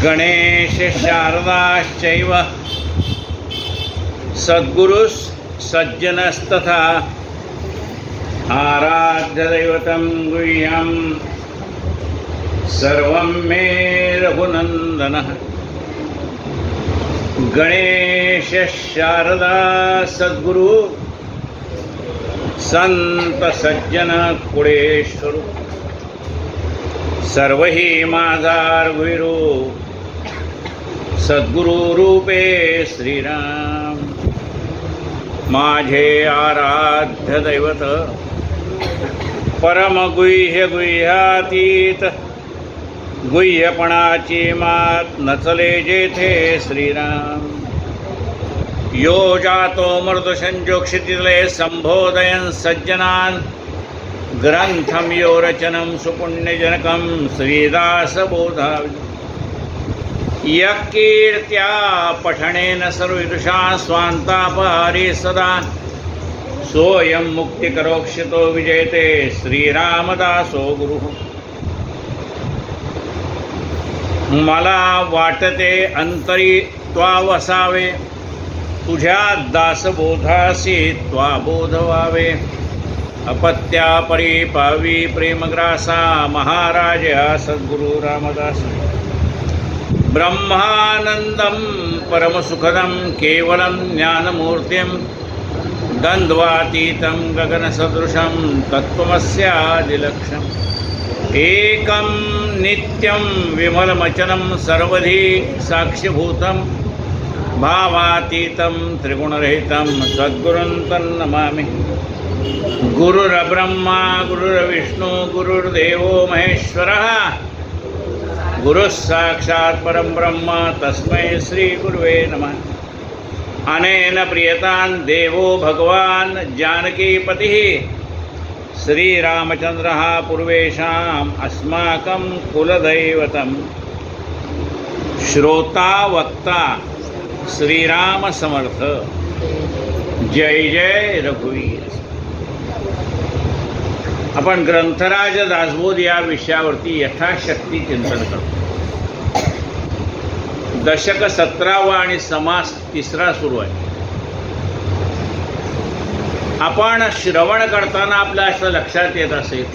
गणेश शारदाश्चैव सद्गुरुः सज्जनस्तथा आराध्यदैवतं गुह्यं सर्वं मे रघुनन्दनः। गणेश शारदा सद्गुरु संत सज्जन कुळेश्वरू सर्वही माझा रघुवीरू सद्गुरु रूपे श्रीराम माझे आराध्य दैवत परम गुह्य गुह्यातीत गुह्यपणाची मात नचले जेथे श्रीराम यो जातो मृदुसंजोक्षितिले संबोधयन् सज्जनान् ग्रंथम यो रचनं सुपुण्यजनकं श्रीदासबोधावि यकीर्त्या पठनेन सर्वविदुषा स्वान्तापहारे सदा सोऽयं मुक्तिकरोक्षितो विजयते श्रीरामदासो गुरुः। मला वाटते अंतरी त्वा वसावे तुझ्या दासबोधासी त्वा बोध व्हावे अपत्या परिपावी प्रेमग्रासा महाराज सद्गुरु रामदास ब्रह्मानंदं परमसुखदं केवलं ज्ञानमूर्तिं द्वन्द्वातीतं गगनसदृशं तत्त्वमस्यादिलक्ष्यम् एकं नित्यं विमलमचलं सर्वधी साक्षिभूतं भावातीतं त्रिगुणरहितं सद्गुरुं तन्नमामि। गुरुर्ब्रह्मा गुरुर्विष्णु गुरुर्देवो महेश्वरः गुरुः साक्षात् परं ब्रह्म तस्मै श्री गुरुवे नमः। अनेन प्रियतां देवो भगवान् जानकीपतिः श्रीरामचन्द्रः पूर्वेषाम् अस्माकं कुलदैवतं श्रोता वक्ता श्रीराम समर्थ जय जय रघुवीर। आपण ग्रंथराज दासबोध या विषयावरती यथाशक्ती चिंतन करतो। दशक 17वा आणि समास 3रा सुरू आहे। आपण श्रवण करताना आपल्या असं लक्षात येत असेल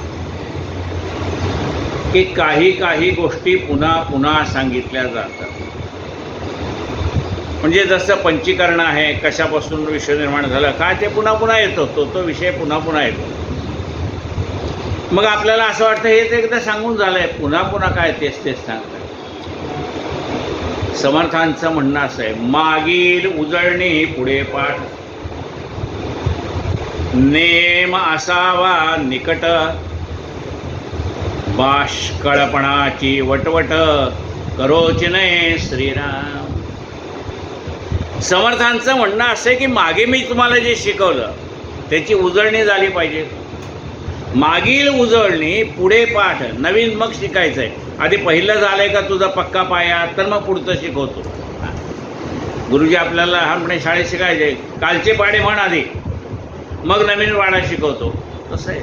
की काही गोष्टी पुन्हा पुन्हा सांगितल्या जातात। म्हणजे जसं पंचीकरण आहे, कशापासून विषय निर्माण झाला का ते पुन्हा पुन्हा येतो, तो विषय पुन्हा पुन्हा येतो। मग आपल्याला असं वाटतं हेच एकदा सांगून झालंय, पुन्हा पुन्हा काय तेच सांगतात। समर्थांचं म्हणणं असं आहे, मागील उजळणी पुढे पाठ नेम असावा निकट बाष्कळपणाची वटवट करोची नये श्रीराम। समर्थांचं म्हणणं असं आहे की मागे मी तुम्हाला जे शिकवलं त्याची उजळणी झाली पाहिजे। मागील उजळणी पुढे पाठ, नवीन मग शिकायचं आहे। आधी पहिलं झालंय का तुझा पक्का पाया, तर मग पुढचं शिकवतो। गुरुजी आपल्याला लहानपणी शाळेत शिकायचे कालचे पाढे म्हण आधी, मग नवीन पाढा शिकवतो, तसं आहे।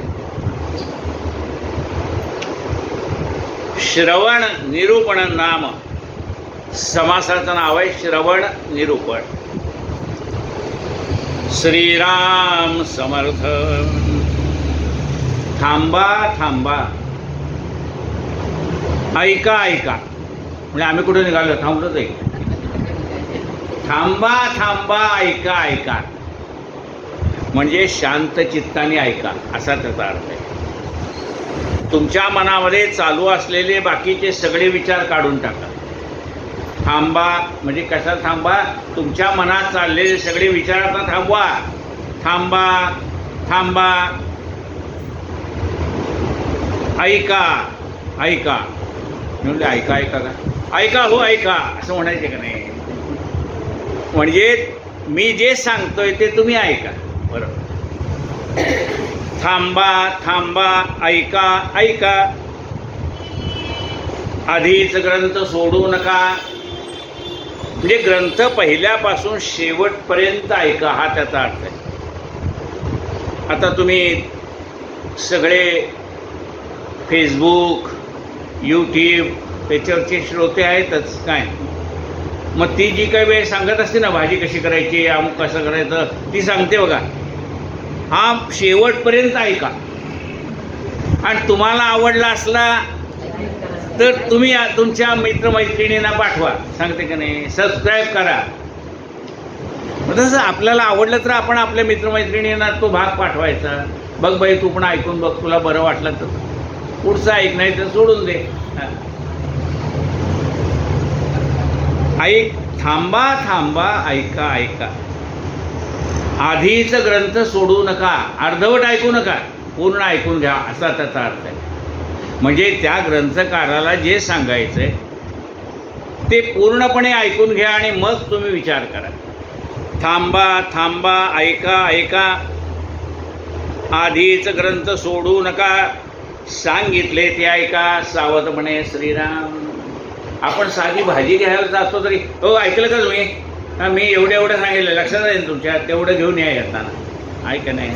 श्रवण निरूपण नाम समासाचं नाव आहे श्रवण निरूपण। श्रीराम समर्थ। थांबा थांबा ऐका ऐका, म्हणजे आम्ही कुठे निघालो, थांबलोच आहे। थांबा थांबा ऐका ऐका म्हणजे शांत चित्ताने ऐका असा त्याचा अर्थ आहे। तुमच्या मनामध्ये चालू असलेले बाकीचे सगळे विचार काढून टाका। थांबा म्हणजे कसा थांबा, तुमच्या मनात चाललेले सगळे विचार आता थांबवा। थांबा थांबा ऐका ऐका म्हणजे ऐका ऐका का ऐका हो ऐका असं म्हणायचे का नाही। म्हणजे मी जे सांगतोय ते तुम्ही ऐका, बरोबर। थांबा थांबा ऐका ऐका, आधीच ग्रंथ सोडू नका, म्हणजे ग्रंथ पहिल्यापासून शेवटपर्यंत ऐका हा त्याचा अर्थ आहे। आता तुम्ही सगळे फेसबुक यूट्यूब त्याच्यावरचे श्रोते आहेतच काय. मग ती जी काही वेळ सांगत असते ना भाजी कशी करायची अमुक कसं करायचं ती सांगते बघा. हा शेवटपर्यंत ऐका आणि तुम्हाला आवडला असला तर तुम्ही तुमच्या मित्रमैत्रिणींना पाठवा. सांगते का नाही, सबस्क्राईब करा. तसं आपल्याला आवडलं तर आपण आपल्या मित्रमैत्रिणींना तो भाग पाठवायचा. बघ बाई तू पण ऐकून बघ, तुला बरं वाटलं तर पुढचं ऐक, नाही तर सोडून दे. ऐक, थांबा थांबा, ऐका ऐका. आधीच ग्रंथ सोडू नका, अर्धवट ऐकू नका, पूर्ण ऐकून घ्या असा त्याचा अर्थ आहे. म्हणजे त्या ग्रंथकाराला जे सांगायचंय ते पूर्णपणे ऐकून घ्या आणि मग तुम्ही विचार करा. थांबा थांबा, ऐका ऐका. आधीच ग्रंथ सोडू नका, सांगितले ते ऐका, सावधपणे श्रीराम. आपण साधी भाजी घ्यायला जातो तरी हो ऐकलं का तुम्ही, मी एवढं सांगितलं लक्षात येईल तुमच्या, तेवढं घेऊन या येताना, ऐका नाही.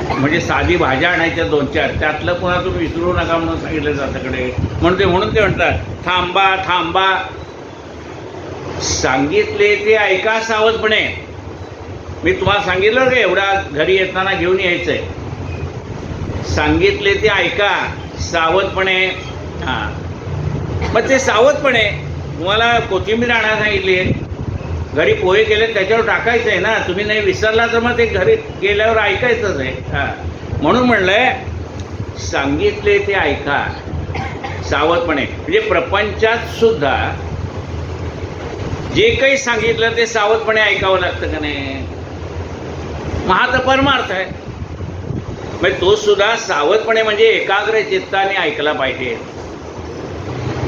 म्हणजे साधी भाज्या आणायच्या 2-4, त्यातलं पुन्हा तुम्ही विसरू नका म्हणून सांगितलं जाताकडे. म्हणून ते म्हणतात थांबा थांबा, सांगितले ते ऐका सावधपणे. मी तुम्हाला सांगितलं का एवढा घरी येताना घेऊन यायचंय. सांगितले ते ऐका सावधपणे. हां, मग ते सावधपणे. तुम्हाला कोथिंबीर आणायला सांगितली, घरी पोहे केले त्याच्यावर टाकायचं आहे ना, तुम्ही नाही विसरला तर मग ते घरी गेल्यावर ऐकायचंच आहे. हां, म्हणून म्हणलंय सांगितले ते ऐका सावधपणे. म्हणजे प्रपंचात सुद्धा जे काही सांगितलं ते सावधपणे ऐकावं लागतं का नाही. मग हा तर परमार्थ आहे. म्हणजे तो सुद्धा सावधपणे म्हणजे एकाग्र चित्ताने ऐकला पाहिजे.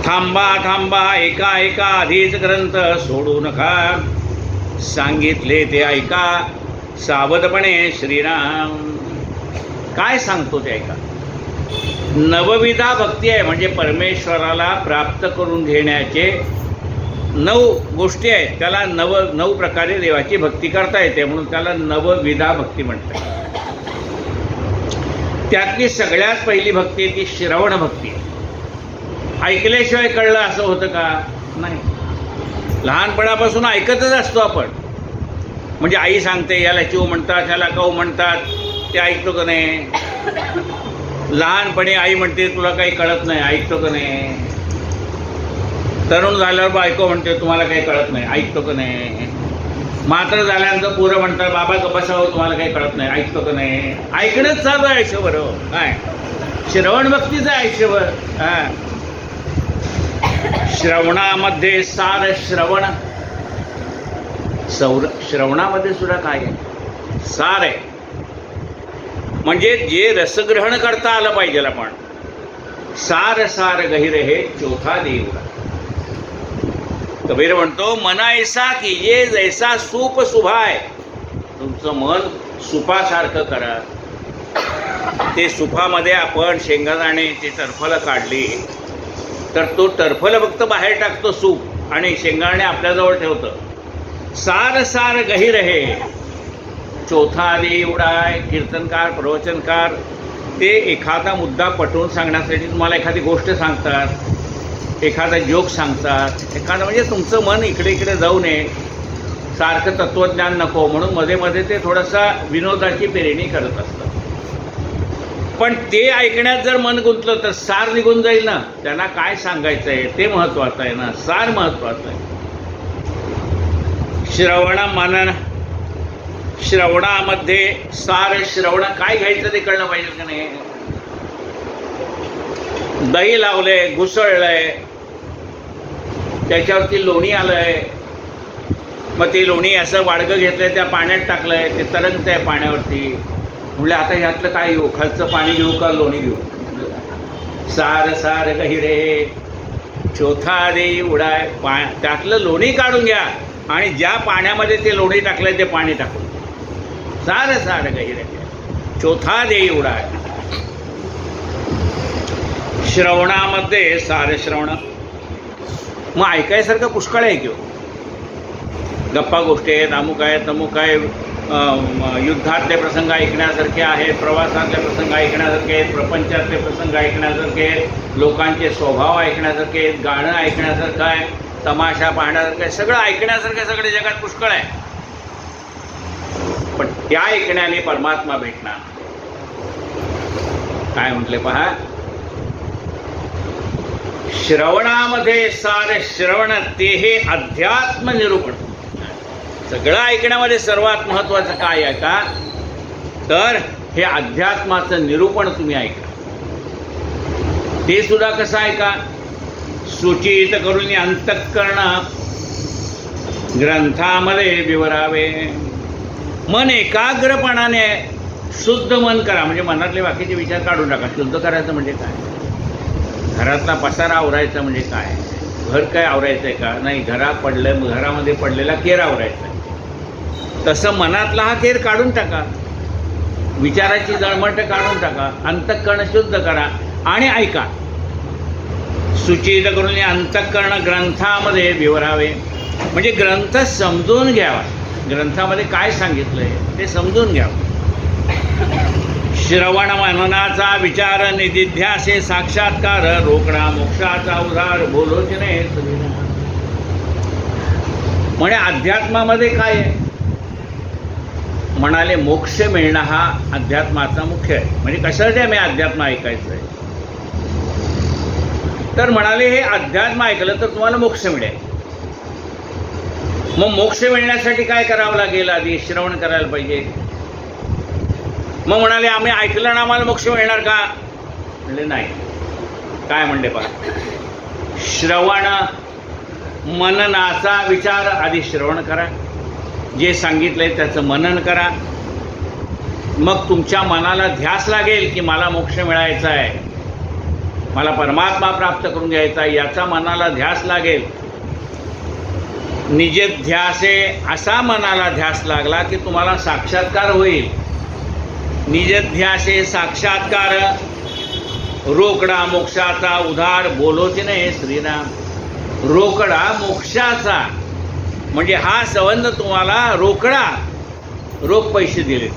थांबा थांबा, ऐका ऐका. आधीच ग्रंथ सोडू नका, सांगितले ते ऐका, सावधपणे श्रीराम. काय सांगतो ते ऐका. नवविधा भक्ती आहे. म्हणजे परमेश्वराला प्राप्त करून घेण्याचे 9 गोष्टी आहेत. त्याला 9 प्रकारे देवाची भक्ती करता येते, म्हणून त्याला नवविधा भक्ती म्हणतात. त्यातली सगळ्यात पहिली भक्ती आहे ती श्रवण भक्ती. ऐकल्याशिवाय कळलं असं होतं का? नाही. लहानपणापासून ऐकतच असतो आपण. म्हणजे आई सांगते याला चिव म्हणतात, ह्याला कौ म्हणतात, ते ऐकतो का नाही. लहानपणी आई म्हणते तुला काही कळत नाही, ऐकतो का नाही. तरुण झाल्यावर बायको म्हणते तुम्हाला काही कळत नाही, ऐकतो का नाही. मात्र झाल्यानंतर पोरं म्हणतात बाबा बसावं तुम्हाला काही कळत नाही, ऐकतो का नाही. ऐकणंच चालू आहे आयुष्यभर. काय श्रवण भक्तीचं आयुष्यभर. श्रवणामध्ये सार श्रवण. श्रवणामध्ये सुद्धा काय आहे, सार आहे. म्हणजे जे रसग्रहण करता आलं पाहिजे आपण. सार सार गहिर हे चौथा देव. कबीर म्हणतो मना ऐसा कीजे जैसा सूप सुभाय. तुमचं मन सुपासारखं करा. ते सुपामध्ये आपण शेंगदाणे ते टरफलं काढली तर तो टरफलं फक्त बाहेर टाकतो सूप आणि शेंगदाणे आपल्याजवळ ठेवतं. सार सार गहिर हे चौथा देवडाय. कीर्तनकार प्रवचनकार ते एखादा मुद्दा पटवून सांगण्यासाठी तुम्हाला एखादी गोष्ट सांगतात, एखादा जोक सांगतात, एखादं म्हणजे तुमचं मन इकडे इकडे जाऊ नये, सारखं तत्वज्ञान नको म्हणून मध्ये मध्ये ते थोडासा विनोदाची पेरणी करत असतात. पण ते ऐकण्यात जर मन गुंतलं तर सार निघून जाईल ना. त्यांना काय सांगायचं आहे ते महत्वाचं आहे ना, सार महत्वाचं आहे. श्रवण मनन. श्रवणामध्ये सार श्रवण काय घ्यायचं ते कळलं पाहिजे का नाही. दही लावलंय, घुसळलंय, त्याच्यावरती लोणी आलंय, मग ते लोणी असं वाडगं घेतलंय, त्या पाण्यात टाकलंय, ते तरंगतंय पाण्यावरती. म्हणजे आता ह्यातलं काय घेऊ, खालचं पाणी घेऊ का लोणी घेऊ. सार सार गहिरे चौथा देव उडाय. त्यातलं लोणी काढून घ्या आणि ज्या पाण्यामध्ये ते लोणी टाकलंय ते पाणी टाकून. सार सार गहिरे चौथा देव उडाय. श्रवणामध्ये सार श्रवण. मग ऐकायसारखं पुष्कळ आहे किंवा गप्पा गोष्टी आहेत, अमुक आहे तमुक आहे, युद्धातले प्रसंग ऐकण्यासारखे आहेत, प्रवासातले प्रसंग ऐकण्यासारखे आहेत, प्रपंचातले प्रसंग ऐकण्यासारखे आहेत, लोकांचे स्वभाव ऐकण्यासारखे आहेत, गाणं ऐकण्यासारखं आहे, तमाशा पाहण्यासारखं आहे, सगळं ऐकण्यासारखं सगळे जगात पुष्कळ आहे. पण त्या ऐकण्याने परमात्मा भेटणार. काय म्हटले पहा, श्रवणामध्ये सारे श्रवण ते हे अध्यात्म निरूपण. सगळं ऐकण्यामध्ये सर्वात महत्वाचं काय आहे का, तर हे अध्यात्माचं निरूपण तुम्ही ऐका. ते सुद्धा कसं ऐका, सूचित करून अंतःकरण ग्रंथामध्ये विवरावे. मन एकाग्रपणाने शुद्ध मन करा. म्हणजे मनातले बाकीचे विचार काढून टाका. शुद्ध करायचं म्हणजे काय, घरातला पसारा आवरायचा म्हणजे काय, घर काय आवरायचं आहे का, नाही घरामध्ये पडलेला केर आवरायचा आहे. तसं मनातला हा केर काढून टाका, विचाराची जळमट काढून टाका, अंतःकरण शुद्ध करा आणि ऐका. सूचित करून अंतःकरण ग्रंथामध्ये विवरावे. म्हणजे ग्रंथ समजून घ्यावा, ग्रंथामध्ये काय सांगितलंय ते समजून घ्यावं. श्रवण मननाचा विचार निधिध्यासे साक्षात्कार रोकडा मोक्षाचा उधार बोलोचने. म्हणजे अध्यात्मामध्ये काय आहे म्हणाले, मोक्ष मिळणं हा अध्यात्माचा मुख्य आहे. म्हणजे कशासाठी आम्ही अध्यात्म ऐकायचं आहे, तर म्हणाले हे अध्यात्म ऐकलं तर तुम्हाला मोक्ष मिळेल. मग मोक्ष मिळण्यासाठी काय करावं लागेल, आधी श्रवण करायला पाहिजे. मग म्हणाले आम्ही ऐकलं ना आम्हाला मोक्ष मिळणार का, म्हणजे नाही. काय म्हणले पहा, श्रवण मननाचा विचार, आधी श्रवण करा, जे सांगितलंय त्याचं मनन करा. मग तुमच्या मनाला ध्यास लागेल की मला मोक्ष मिळायचा आहे, मला परमात्मा प्राप्त करून घ्यायचा आहे, याचा मनाला ध्यास लागेल. निजध्यासे असा मनाला ध्यास लागला की तुम्हाला साक्षात्कार होईल. निजध्यासे साक्षात्कार रोकडा मोक्षाचा उधार बोलोचने श्रीराम. रोकडा मोक्षाचा म्हणजे हा संबंध तुम्हाला रोकडा, रोख पैसे दिले,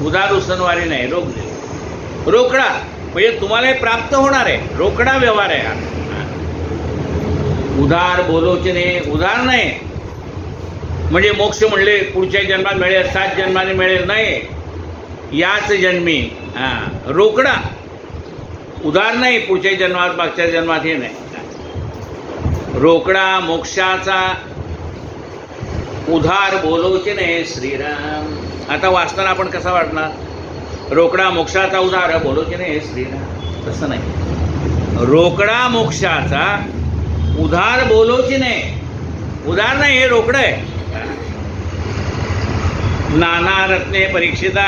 उधार उसनवारी नाही, रोख दिले. रोकडा म्हणजे तुम्हाला हे प्राप्त होणार आहे, रोकडा व्यवहार आहे हा. उधार बोलोचने, उधार नाही म्हणजे मोक्ष म्हणले पुढच्या जन्मात मिळेल, 7 जन्माने मिळेल, नाही, याच जन्मी. रोकडा, उधार नाही, पुढच्या जन्मात मागच्या जन्मात हे नाही. रोकडा मोक्षाचा उधार बोलोचने श्रीराम. आता वाचताना आपण कसा वाटणार, रोकडा मोक्षाचा उधार बोलोचने श्रीराम, तसं नाही. रोकडा मोक्षाचा उधार बोलोचने, उधार नाही, हे रोकडं आहे. नाना रत्ने परीक्षिता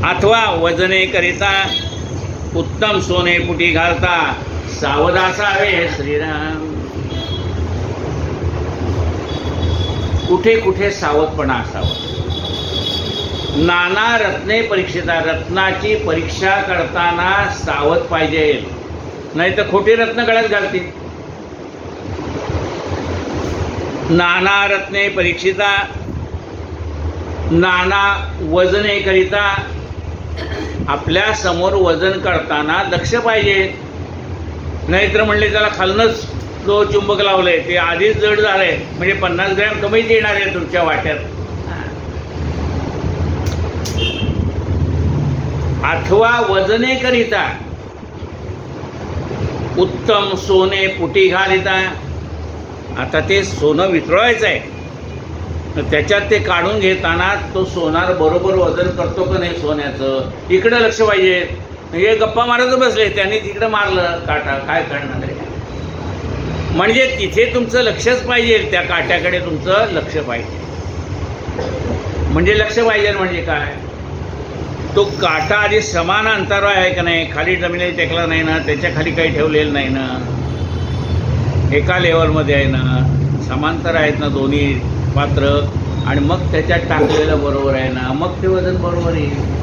अथवा वजने करिता उत्तम सोने पुटी घालता सावधासावे श्रीराम. कुठे कुठे सावधपणा असावा. नाना रत्ने परीक्षिता, रत्नाची परीक्षा करताना सावध पाहिजे, नाही तर खोटी रत्न गळ्यात घालतील. नाना रत्ने परीक्षिता, नाना वजने करिता, आपल्या समोर वजन करताना लक्ष पाहिजे. नाहीतर म्हणले त्याला खालनच तो चुंबक लावलंय, ते आधीच जड झालंय, म्हणजे 50 ग्रॅम कमीच येणार आहे तुमच्या वाट्यात. अथवा वजने करिता उत्तम सोने पुटी घालिता. आता ते सोनं वितळवायचं आहे, तर त्याच्यात ते काढून घेताना तो सोनार बरोबर वजन करतो का नाही सोन्याचं, इकडे लक्ष पाहिजे. हे गप्पा मारत बसले, त्यांनी तिकडे मारलं काटा, काय करणार आहे. म्हणजे तिथे तुमचं लक्षच पाहिजे, त्या काट्याकडे तुमचं लक्ष पाहिजे. म्हणजे लक्ष पाहिजे म्हणजे काय, तो काटा आधी समान अंतरावर आहे का नाही, खाली जमिनीला टेकला नाही ना, त्याच्या खाली काही ठेवलेलं नाही ना, एका लेवलमध्ये आहे ना, समांतर आहेत ना दोन्ही पात्र, आणि मग त्याच्यात टाकलेलं बरोबर आहे ना, मग ते वजन बरोबर येईल.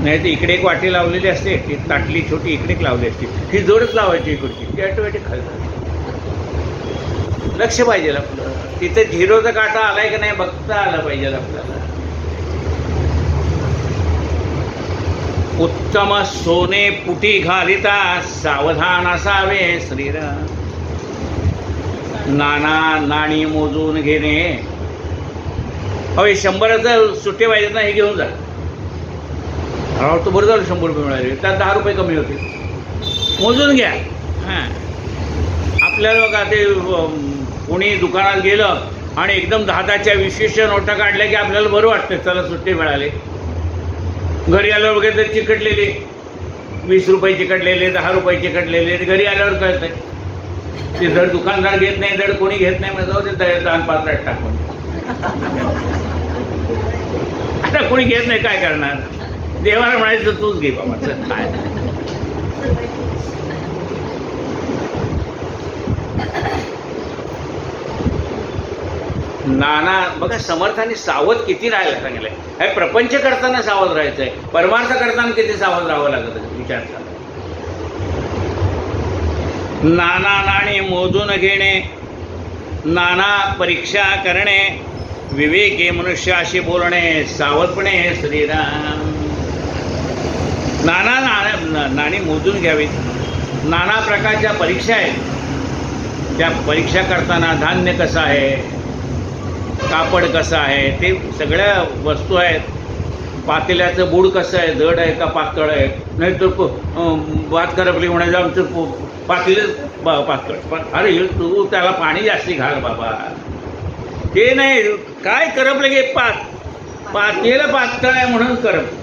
नाही तर इकडे एक वाटी लावलेली असते, ती ताटली छोटी इकडे लावली असते, ही जोडच लावायची इकडची, ती ऑटोमॅटिक खाली. लक्ष पाहिजे आपलं. तिथे झिरोचा काटा आलाय की नाही बघता आलं पाहिजे आपल्याला. उत्तम सोने पुटी घालिता सावधान असावे श्रीराम. नाना नाणी मोजून घेणे. अहो 100चं सुट्टे पाहिजेत ना, हे घेऊन जा. तो बरं झालं 100 रुपये मिळाले, त्यात 10 रुपये कमी होते. मोजून घ्या. हां, आपल्याला बघा ते कोणी दुकानात गेलं आणि एकदम 10च्या 20च्या नोटा काढल्या की आपल्याला बरं वाटतं, चला सुट्टे मिळाले. घरी आल्यावर वगैरे तर चिकटलेले 20 रुपये चिकटलेले, 10 रुपये चिकटलेले, घरी आल्यावर कळतंय. ते धड दुकानदार घेत नाही, धड कोणी घेत नाही, म्हणजे जाऊ ते दान पात्रात टाकून. आता कोणी घेत नाही, काय करणार. देवाला म्हणायचं तूच घे बाबा. काय नाना बघा, समर्थाने सावध किती राहायला सांगितलंय. हे प्रपंच करताना सावध राहायचंय, परमार्थ करताना किती सावध राहावं लागत विचार करा. नाना नाणे मोजून घेणे, नाना परीक्षा करणे, विवेकी मनुष्याशी बोलणे, सावधपणे श्रीराम. नाना नाणी मोजून घ्यावीत. नाना प्रकारच्या परीक्षा आहेत. त्या परीक्षा करताना धान्य कसं आहे, कापड कसं आहे, ते सगळ्या वस्तू आहेत. पातेल्याचं बूड कसं आहे, जड आहे का पातळ आहे. नाही तर भात करपली म्हणायचं आमचं पातेलं पातळ. अरे तू त्याला पाणी जास्ती घाल बाबा. ते नाही, काय करपलं गे पातेलं पातळ आहे म्हणून करप.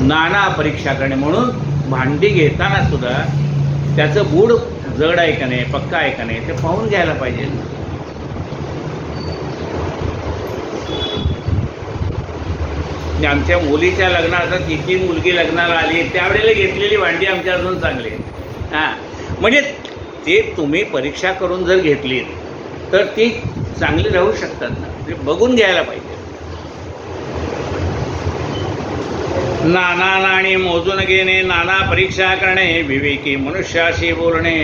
नाना परीक्षा करणे. म्हणून भांडी घेताना सुद्धा त्याचं बूड जड आहे का नाही, पक्का आहे का नाही, ते पाहून घ्यायला पाहिजे. आमच्या मुलीच्या लग्नात तिची मुलगी लग्नाला आली, त्यावेळेला घेतलेली भांडी आमच्या अजून चांगली. हां, म्हणजे ते तुम्ही परीक्षा करून जर घेतली तर ती चांगली राहू शकतात ना, ते बघून घ्यायला पाहिजे. नाना नाणी मोजून घेणे, नाना परीक्षा करणे, विवेकी मनुष्याशी बोलणे,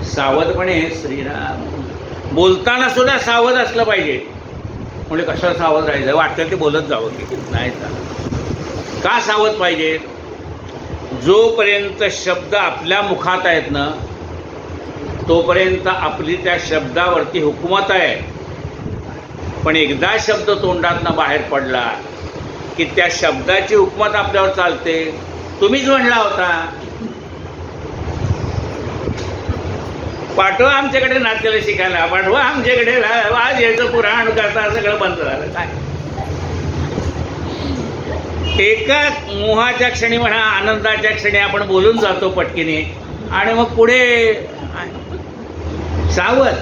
सावधपणे श्रीराम. बोलताना सुद्धा सावध असलं पाहिजे. म्हणजे कशाला सावध राहायचं, वाटतं ते बोलत जावं की नाही. का सावध पाहिजे, जोपर्यंत शब्द आपल्या मुखात आहेत ना तोपर्यंत आपली त्या शब्दावरती हुकूमत आहे. पण एकदा शब्द तोंडातनं बाहेर पडला की त्या शब्दाची हुकूमत आपल्यावर चालते. तुम्हीच म्हणला होता पाठवा आमच्याकडे नाट्याला शिकायला, पाठवा आमच्याकडे, आज याचं पुराण करता, सगळं बंद झालं. काय एका मोहाच्या क्षणी म्हणा, आनंदाच्या क्षणी आपण बोलून जातो पटकीने आणि मग पुढे सावध.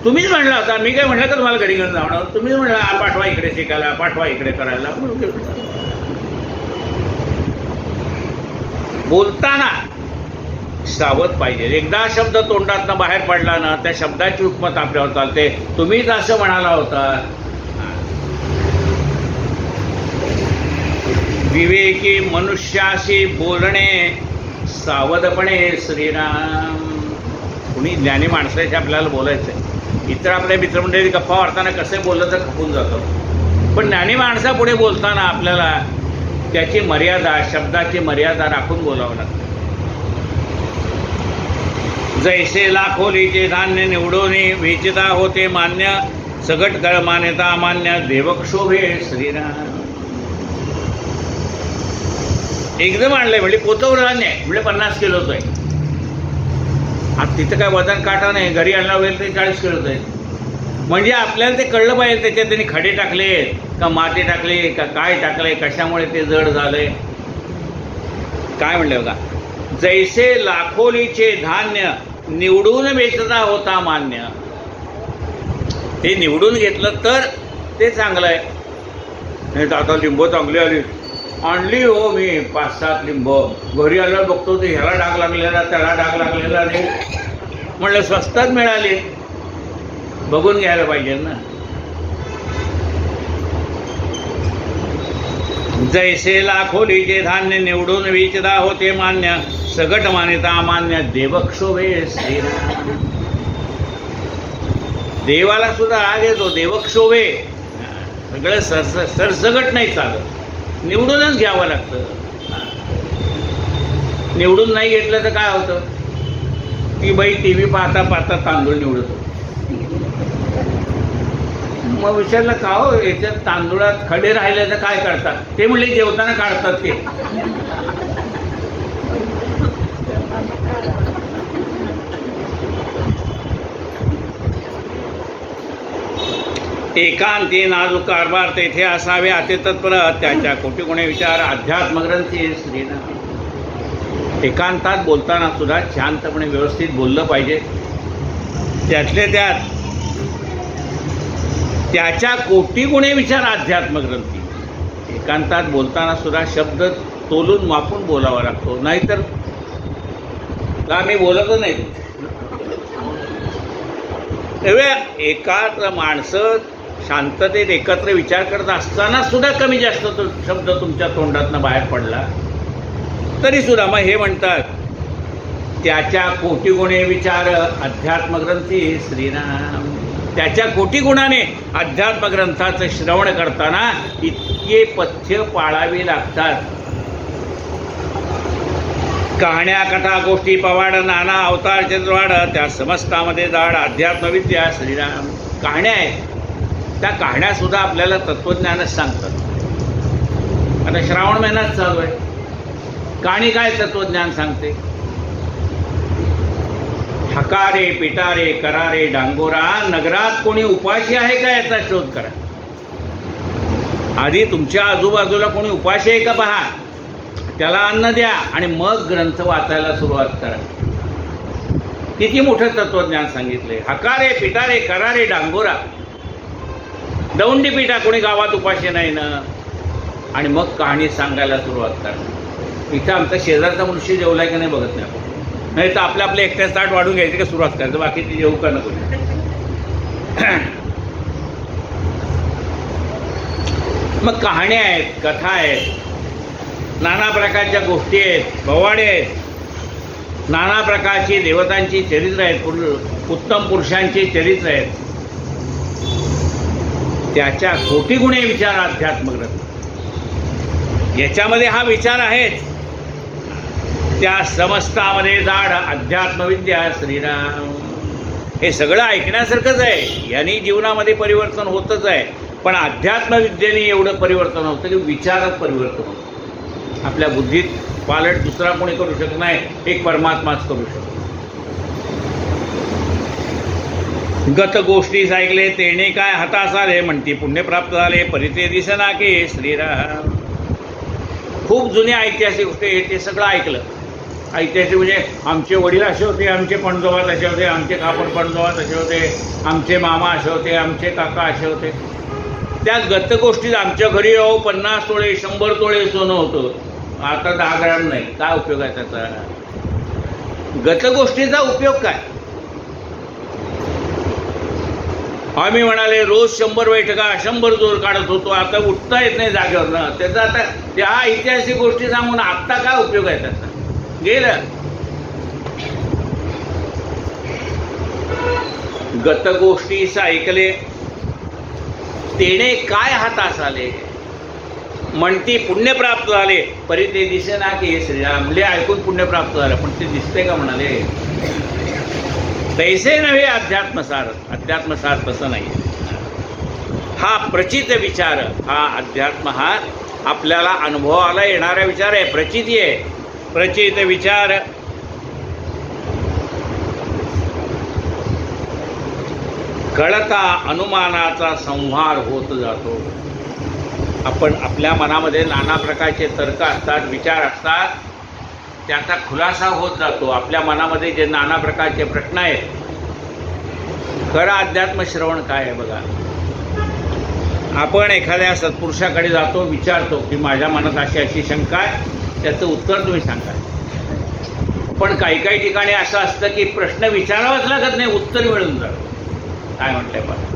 तुम्हीच म्हणला होता, मी काय म्हणलं तर तुम्हाला घडी घेऊन जाणार. तुम्हीच म्हणला पाठवा इकडे शिकायला, पाठवा इकडे करायला. बोलताना सावध पाहिजे. एकदा शब्द तोंडातनं बाहेर पडला ना त्या शब्दाची हुकूमत आपल्यावर चालते. तुम्हीच असं म्हणाला होता. विवेकी मनुष्याशी बोलणे, सावधपणे श्रीराम. कुणी ज्ञानी माणसाशी आपल्याला बोलायचंय. इतर आपल्या मित्रमंडळी गप्पा वाढताना कसं बोललं तर खपून जातो. पण ज्ञानी माणसापुढे बोलताना आपल्याला त्याची मर्यादा, शब्दाची मर्यादा राखून बोलावं लागतं. जैसे लाखोलीचे धान्य निवडून वेचिता होते मान्य, सगट कर मान्यता अमान्य, देवक्षोभे श्रीराम. एकदम आणलंय म्हणजे पोतवलं धान्य आहे म्हणजे 50 किलोचं आहे. आता तिथं काय वजन काटा नाही, घरी आणला वेळ ते 40 किलोचं आहे. म्हणजे आपल्याला ते कळलं पाहिजे त्याच्यात त्यांनी खडे टाकले का माती टाकले का काय टाकले, कशामुळे ते जड झालंय. काय म्हणले बघा, जैसे लाखोलीचे धान्य निवडून वेचता होता मान्य. ते निवडून घेतलं तर ते चांगलं आहे. नाही तर आता लिंबू चांगली आणली हो मी 5-7 लिंबू, घरी आल्यावर बघतो ते ह्याला डाग लागलेला, त्याला डाग लागलेला नाही. म्हणलं स्वस्तात मिळाली, बघून घ्यायला पाहिजे ना. जैसे लाखोलीचे धान्य निवडून वेचता होते मान्य, सगट मान्यता मान्य देवक्षोभे श्रीराम. देवाला सुद्धा राग येतो, देवक्षोभे. सगळं सरसगट नाही चालत, निवडूनच घ्यावं लागतं. निवडून नाही घेतलं तर काय होतं? ती बाई टीव्ही पाहता पाहता तांदूळ निवडतो. मग विचारलं का हो, याच्यात तांदूळात खडे राहिले तर काय करतात? ते म्हणले जेवताना काढतात ते. एकांती नाजूक कारभार तेथे असावे अति तत्पर त्याच्या कोटी गुणे विचार अध्यात्मग्रंथी श्रीनाम. एकांतात बोलताना सुद्धा शांतपणे व्यवस्थित बोललं पाहिजे. त्यातले त्यात त्याच्या कोटी गुणे विचार अध्यात्मग्रंथी. एकांतात बोलताना सुद्धा शब्द तोलून मापून बोलावा लागतो, नाहीतर का मी बोलतच नाही. तेव्हा एकाच माणसं शांततेत एकत्र विचार करत असताना सुद्धा कमी जास्त तो शब्द तुमच्या तोंडातनं बाहेर पडला तरी सुद्धा मग हे म्हणतात त्याच्या कोटी गुणे विचार अध्यात्मग्रंथी श्रीराम. त्याच्या कोटी गुणाने अध्यात्मग्रंथाचं श्रवण करताना इतके पथ्य पाळावी लागतात. कहाण्या कथा गोष्टी पवाड नाना अवतार चंद्रवाड त्या समस्तामध्ये जाड अध्यात्मविद्या श्रीराम. कहाण्या आहेत, त्या कहाण्या सुद्धा आपल्याला तत्वज्ञानच सांगतात. आता श्रावण महिन्यात चालू आहे, कहाणी काय तत्वज्ञान सांगते? हकारे पिटारे करारे डांगोरा नगरात कोणी उपाशी आहे का याचा शोध करा. आधी तुमच्या आजूबाजूला कोणी उपाशी आहे का पहा, त्याला अन्न द्या आणि मग ग्रंथ वाचायला सुरुवात करा. किती मोठं तत्वज्ञान सांगितले. हकारे पिटारे करारे डांगोरा. दौंडी पिठा कोणी गावात उपाशी नाही ना, आणि मग कहाणी सांगायला सुरुवात करा. इथं आमचा शेजारचा मनुष्य जेवलाय का नाही बघत नाही आपण, नाही तर आपल्या आपल्या एकट्याच ताट वाढून घ्यायची का सुरुवात करायचं, बाकी ती जेवू का नको. मग कहाण्या आहेत, कथा आहेत, नाना प्रकारच्या गोष्टी आहेत, भवाडे आहेत, नाना प्रकारची देवतांची चरित्र आहेत, उत्तम पुरुषांची चरित्र आहेत. त्याच्या कोटी गुणे विचार अध्यात्मग्रंथ. याच्यामध्ये हा विचार आहेच. त्या समस्तामध्ये जाड अध्यात्मविद्या श्रीराम. हे सगळं ऐकण्यासारखंच आहे, यांनी जीवनामध्ये परिवर्तन होतच आहे. पण अध्यात्मविद्येने एवढं परिवर्तन होतं की विचारात परिवर्तन होतं. आपल्या बुद्धीत पालट दुसरा कोणी करू शकत नाही, एक परमात्माच करू शकतो. गत गोष्टीस ऐकले तेने काय हातास आले म्हणती पुण्य प्राप्त झाले परिते दिसना की श्रीराम. खूप जुन्या ऐतिहासिक गोष्टी ते सगळं ऐकलं. ऐतिहासिक म्हणजे आमचे वडील असे होते, आमचे पणजोबा तसे होते, आमचे कापड पणजोबा तसे होते, आमचे मामा असे होते, आमचे काका असे होते. त्या गत गोष्टीत आमच्या घरी 50 तोळे 100 तोळे सोनं होतं, आता 10 ग्रॅम नाही. काय उपयोग आहे त्याचा? गत गोष्टीचा उपयोग काय? आम्ही म्हणाले रोज 100 बैठका 100 जोर काढत होतो, आता उठता येत नाही जागेवर ना. त्याचा आता त्या ऐतिहासिक गोष्टी सांगून आत्ता काय उपयोग आहे त्याचा? गेलं. गत गोष्टीस ऐकले तेने काय हातास आले म्हणती पुण्य प्राप्त झाले परी ते दिसेना की श्रीराम. म्हणजे ऐकून पुण्य प्राप्त झालं, पण ते दिसते का म्हणाले? तैसे नव्हे अध्यात्मसार. अध्यात्मसार तसं नाही. हा प्रचित विचार, हा अध्यात्म, हा आपल्याला अनुभवाला येणारा विचार आहे, प्रचिती आहे. प्रचित विचार कळता अनुमानाचा संहार होत जातो. आपण आपल्या मनामध्ये नाना प्रकारचे तर्क असतात, विचार असतात, त्याचा खुलासा होत जातो. आपल्या मनामध्ये जे नाना प्रकारचे प्रश्न आहेत, खरं अध्यात्म श्रवण काय आहे बघा. आपण एखाद्या सत्पुरुषाकडे जातो, विचारतो की माझ्या मनात अशी अशी शंका आहे, त्याचं उत्तर तुम्ही सांगा. पण काही काही ठिकाणी असं असतं की प्रश्न विचारावाच लागत नाही, उत्तर मिळून जातं. काय म्हटलंय पण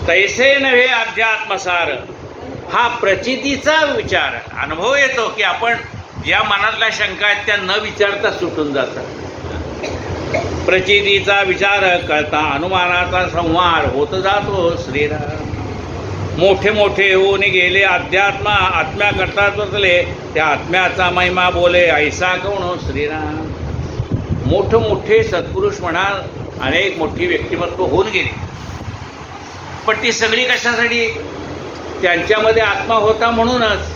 तैसे नव्हे अध्यात्मसार. हा प्रचितीचा विचार, अनुभव येतो की आपण ज्या मनातल्या शंका आहेत त्या न विचारता सुटून जातात. प्रचितीचा विचार करता अनुमानाचा संहार होत जातो श्रीराम. मोठे मोठे होऊन गेले अध्यात्मा आत्म्या करतात बसले, त्या आत्म्याचा महिमा बोले ऐसा कोण श्रीराम. मोठे सत्पुरुष म्हणा अनेक मोठी व्यक्तिमत्व होऊन गेली, पण ती सगळी कशासाठी? त्यांच्यामध्ये आत्मा होता म्हणूनच.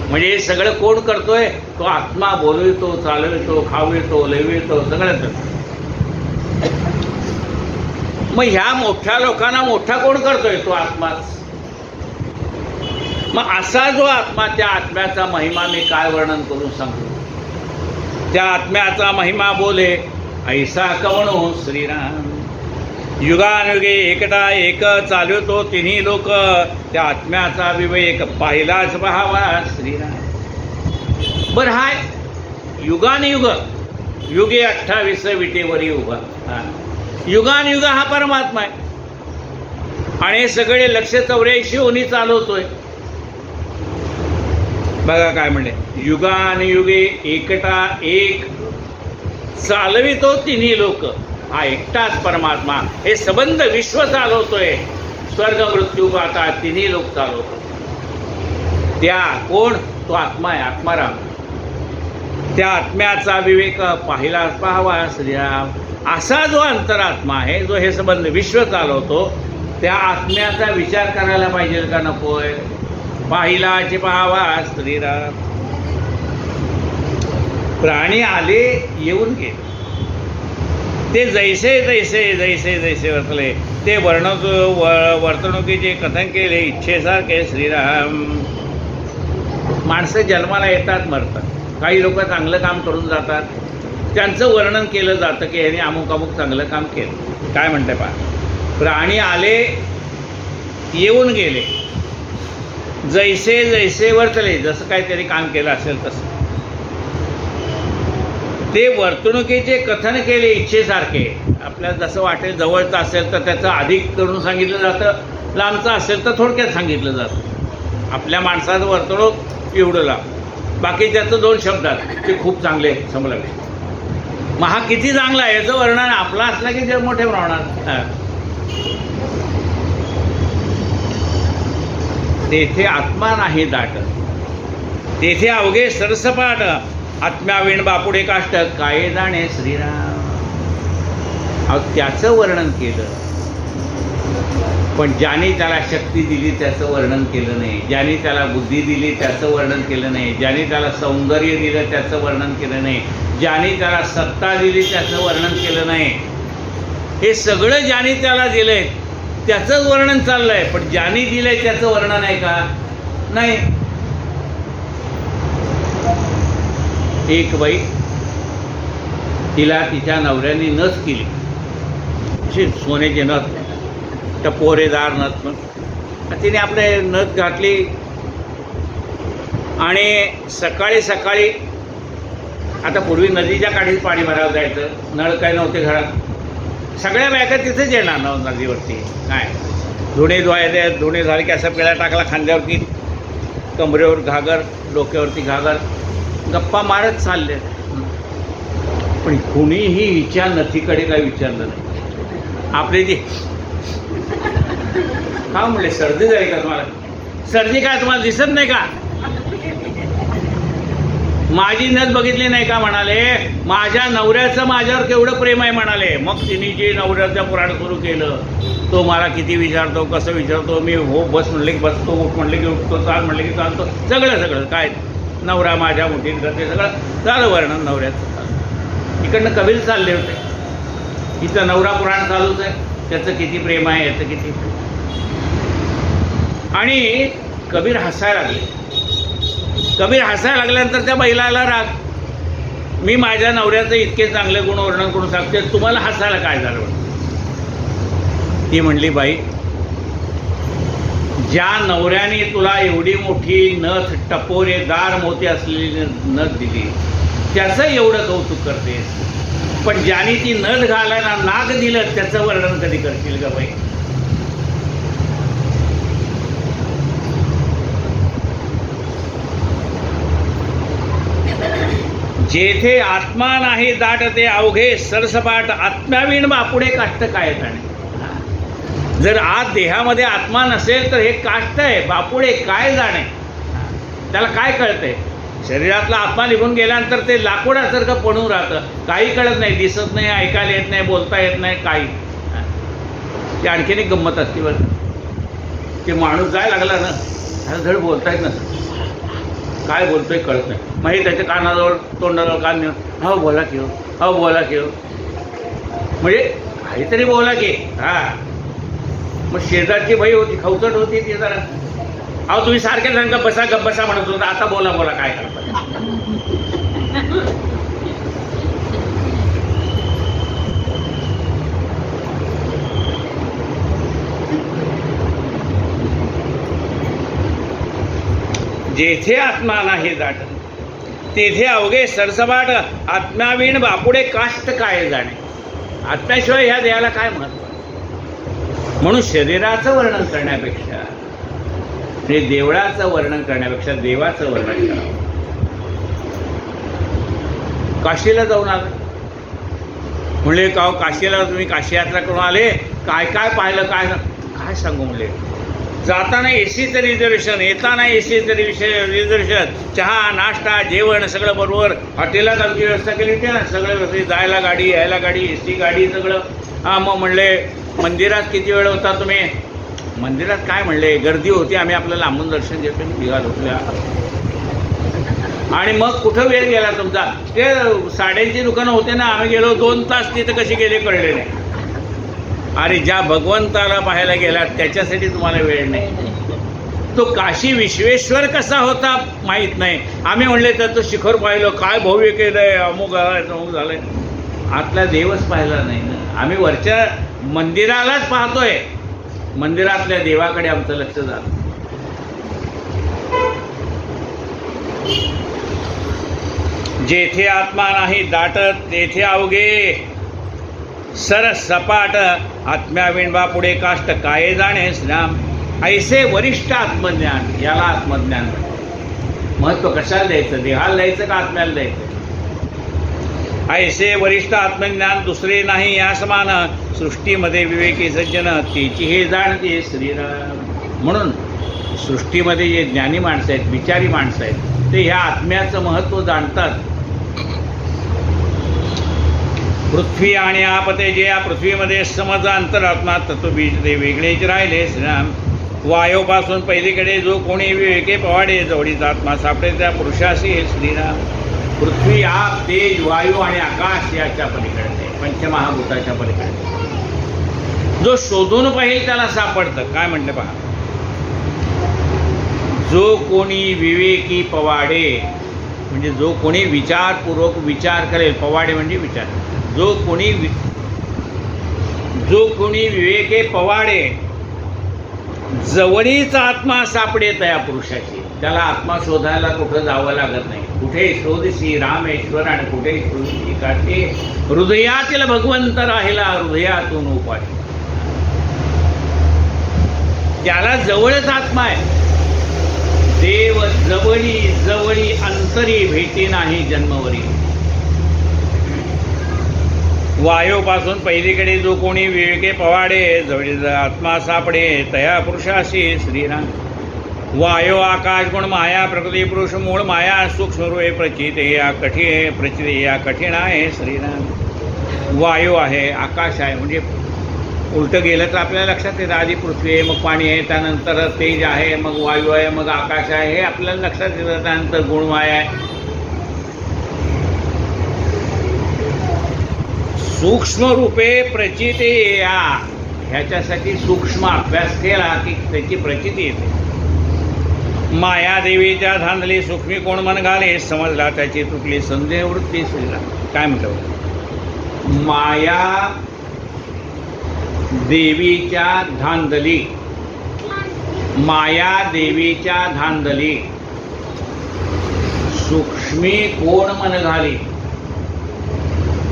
म्हणजे हे सगळं कोण करतोय? तो आत्मा बोलवितो, चालवितो, खावितो, लेवितो, सगळंच. मग ह्या मोठ्या लोकांना मोठा कोण करतोय? तो आत्माच. मग असा जो आत्मा, त्या आत्म्याचा महिमा मी काय वर्णन करून सांगू? त्या आत्म्याचा महिमा बोले ऐसा कवणो श्रीराम. युगानुगे एकटा एक चालवतो तिन्ही लोक, त्या आत्म्याचा विवेक पाहिलाच पहावा श्रीराम. बरं हाय युगानुयुग, युगे 28 विटेवरी उभा. युगानुयुग हा परमात्मा आहे आणि हे सगळे 184 होनी चालवतोय. बघा काय म्हणले, युगानुयुगे एकटा एक चालवितो तिन्ही लोक, हा एकटाच परमात्मा हे सबंध विश्व चालवतोय. स्वर्ग मृत्यू पाता तिन्ही लोक चालवतो. त्या कोण? तो आत्मा आहे, आत्माराम. त्या आत्म्याचा विवेक पाहिलाच पाहावा श्रीराम. असा जो अंतरात्मा आहे, जो हे संबंध विश्व चालवतो, त्या आत्म्याचा विचार करायला पाहिजे का नकोय? पाहिलाच पाहावा श्रीराम. प्राणी आले येऊन गेले, ते जैसे जैसे वर्तले, ते वर्तणुकीचे कथन केले इच्छेसारखे श्रीराम. माणसं जन्माला येतात, मरतात. काही लोक चांगलं काम करून जातात, त्यांचं वर्णन केलं जातं की ह्याने अमुक अमुक चांगलं काम केलं. काय म्हणते पहा, प्राणी आले येऊन गेले, जैसे जैसे वर्तले, जसं काय त्यांनी काम केलं असेल तसं. ते वर्तणुकीचे कथन केले इच्छेसारखे. आपल्याला जसं वाटेल, जवळचं असेल तर त्याचं अधिक करून सांगितलं जातं, लांबचं असेल तर थोडक्यात सांगितलं जातं. आपल्या माणसाचं वर्तणूक एवढं लांब, बाकी त्याचं 2 शब्दात ते खूप चांगले समजले. मग हा किती चांगला आहे याचं वर्णन आपला असला की जग मोठे होणार. तेथे आत्मा नाही दाट, तेथे अवघे सरसपाट, आत्म्या विण बापुडे काष्ट, काय जाणे श्रीराम. त्याचं वर्णन केलं, पण ज्याने त्याला शक्ती दिली त्याचं वर्णन केलं नाही, ज्याने त्याला बुद्धी दिली त्याचं वर्णन केलं नाही, ज्याने त्याला सौंदर्य दिलं त्याचं वर्णन केलं नाही, ज्याने त्याला सत्ता दिली त्याचं वर्णन केलं नाही. हे सगळं ज्याने त्याला दिलंय त्याचंच वर्णन चाललंय, पण ज्याने दिलंय त्याचं वर्णन आहे का? नाही. एक बाई, तिला तिच्या नवऱ्याने नथ केली, सोन्याचे नथ, टपोरेदार नथ. मग तिने आपले नथ घातली आणि सकाळी सकाळी, आता पूर्वी नदीच्या काठीच पाणी भरायला जायचं, नळ काय नव्हते घरात, सगळ्या बायका तिथेच येणार ना नदीवरती. काय धुणे धुवायचे, धुणे झाले की असा पेळा टाकला खांद्यावरती, कमरेवर घागर, डोक्यावरती घागर, गप्पा मारत चालले. पण कुणीही हिच्या नथीकडे काही विचारलं नाही. आपले ती का म्हणले, सर्दी झाली का तुम्हाला? सर्दी काय तुम्हाला दिसत नाही का? माझी नथ बघितली नाही का म्हणाले. माझ्या नवऱ्याचं माझ्यावर केवढं प्रेम आहे म्हणाले. मग तिने जे नवऱ्याचं पुराण सुरू केलं, तो मला किती विचारतो, कसं विचारतो, मी हो बस म्हणले की बसतो, उठ म्हणले की उठतो, चाल म्हणले की चालतो, सगळं काय नवरा माझ्या मुठीत करते, सगळं झालं वर्णन नवऱ्याचं. इकडनं कबीर चालले होते, इथं नवरा पुराण चालूच आहे, त्याचं किती प्रेम आहे, याचं किती. आणि कबीर हसायला लागले. कबीर हसायला लागल्यानंतर त्या बैलाला राग, मी माझ्या नवऱ्याचं इतके चांगले गुण वर्णन करून सांगते, तुम्हाला हसायला काय झालं? ती म्हणली, बाई, ज्या नवऱ्याने तुला एवढी मोठी नथ, टपोरेदार मोती असलेली नथ दिली, त्याचं एवढं कौतुक करतेस, पण ज्याने ती नथ घालायला नाक दिलं त्याचं वर्णन कधी करशील का बाई? जेथे आत्मा नाही दाट ते अवघे सरसपाट आत्म्यावीण बापुडे काष्ट काय जाणे. जर आज देहामध्ये आत्मा नसेल तर हे काष्ट आहे, बापुडे काय जाणे. त्याला काय कळतंय. शरीरातला आत्मा निघून गेल्यानंतर ते लाकूडासारखं पडून राहतं, काही कळत नाही, दिसत नाही, ऐकायला येत नाही, बोलता येत नाही, काही. ती आणखीन एक गंमत असते बरं. ते माणूस जायला लागला ना, त्याला धड बोलता येत नसतं, काय बोलतोय कळत नाही. मग हे त्याच्या कानाजवळ तोंडाजवळ कान नेऊन हो बोला की हो, हो बोला की हो, म्हणजे काहीतरी बोला की. मग शेजारची बाई होती, खवचट होती ती जरा, अहो तुम्ही सारखे जण गप्प बसा म्हणत होता, आता बोला बोला काय करता. जेथे आत्मा नाही दाट तेथे अवघे सरसबाट आत्म्यावीण बापुडे काष्ट काय जाणे. आत्म्याशिवाय ह्या देहाला काय महत्व. म्हणून शरीराचं वर्णन करण्यापेक्षा, हे देवळाचं वर्णन करण्यापेक्षा देवाचं वर्णन करावं. काशीला जाऊन आलं म्हणले का काशीला तुम्ही काशी यात्रा करून आले, काय काय पाहिलं, काय सांगू म्हणले. जाताना एसीचं रिझर्वेशन, येताना एसीचं रिझर्वेशन, चहा नाश्ता जेवण सगळं बरोबर. हॉटेलात आमची व्यवस्था केली होती ना, सगळं व्यवस्थित, जायला गाडी यायला गाडी, एसी गाडी सगळं. मग म्हणले मंदिरात किती वेळ होता तुम्ही. मंदिरात काय म्हणले, गर्दी होती, आम्ही आपलं लांबून दर्शन घेतो निघालो. आणि मग कुठं वेळ गेला तुमचा. ते साड्यांची दुकानं होते ना, आम्ही गेलो 2 तास, तिथं कसे गेले कळले नाही. अरे ज्या भगवंताला पाहायला गेलात त्याच्यासाठी तुम्हाला वेळ नाही. तो काशी विश्वेश्वर कसा होता माहीत नाही. आम्ही म्हणले तर तो शिखर पाहिलं, काय भव्य केलंय, अमुक झालंय. आतला देवच पाहिला नाही ना. आम्ही वरच्या मंदिरालाच पाहतोय, मंदिरातल्या देवाकडे आमचं लक्ष झालं. जेथे आत्मा नाही दाटत तेथे अवघे सरस सपाट आत्म्यावीण बापुडे काष्ट काय जाणे श्रीराम. ऐसे वरिष्ठ आत्मज्ञान, याला आत्मज्ञान म्हणतात. महत्व कशाला द्यायचं, देहाला द्यायचं का आत्म्याला द्यायचं. ऐसे वरिष्ठ आत्मज्ञान दुसरे नाही या समान, सृष्टीमध्ये विवेकी सज्जन तेची हे जाणते श्रीराम. म्हणून सृष्टीमध्ये जे ज्ञानी माणसं आहेत, विचारी माणसं आहेत, ते ह्या आत्म्याचं महत्त्व जाणतात. पृथ्वी आणि आपते जे या पृथ्वीमध्ये समज अंतरात्मा तत्वबीज ते वेगळेच राहिले श्रीराम. वायूपासून पहिलीकडे जो कोणी विवेके पवाडे जवळीचा आत्मा सापडे त्या पुरुषाशी हे श्रीराम. पृथ्वी आप तेज वायू आणि आकाश याच्या पलीकडे, पंचमहाभूताच्या पलीकडे जो शोधून पाहिजे त्याला सापडतं. काय म्हणलं पहा, जो कोणी विवेकी पवाडे, म्हणजे जो कोणी विचारपूर्वक विचार करेल. पवाडे म्हणजे विचार. जो कोणी विवेके पवाडे जवळीच आत्मा सापडे त्या पुरुषाची. त्याला आत्मा शोधायला कुठं जावं लागत नाही. कुठे शोधशी रामेश्वर आणि कुठे शोधशी काशी. हृदयातील भगवंत राहिला हृदयातून उपाशी. त्याला जवळच आत्मा आहे. देव जवळी जवळी अंतरी भेटी नाही जन्मवरी. वायूपासून पहिलीकडे जो कोणी विवेके पवाडे जवळीचा आत्मा सापडे तया पुरुषाशी श्रीराम. वायू आकाश गुण माया प्रकृती पुरुष मूळ माया सूक्ष्म रूपे प्रचित या कठीण आहे श्रीराम. वायू आहे, आकाश आहे, म्हणजे उलटं गेलं तर आपल्याला लक्षात येतं. आधी पृथ्वी आहे, मग पाणी आहे, त्यानंतर तेज आहे, मग वायू आहे, मग आकाश आहे, हे आपल्याला लक्षात येतं. त्यानंतर गुणमाया आहे. सूक्ष्म रूपे प्रचिती या, ह्याच्यासाठी सूक्ष्म अभ्यास केला की त्याची प्रचिती येते. माया देवीच्या धांदली सूक्ष्मी कोण मन घाले समजला त्याची तुटली संदेह वृत्ती श्रीराम. काय म्हणतो, माया देवीच्या धांदली, माया देवीच्या धांदली सूक्ष्मी कोण मन घाली.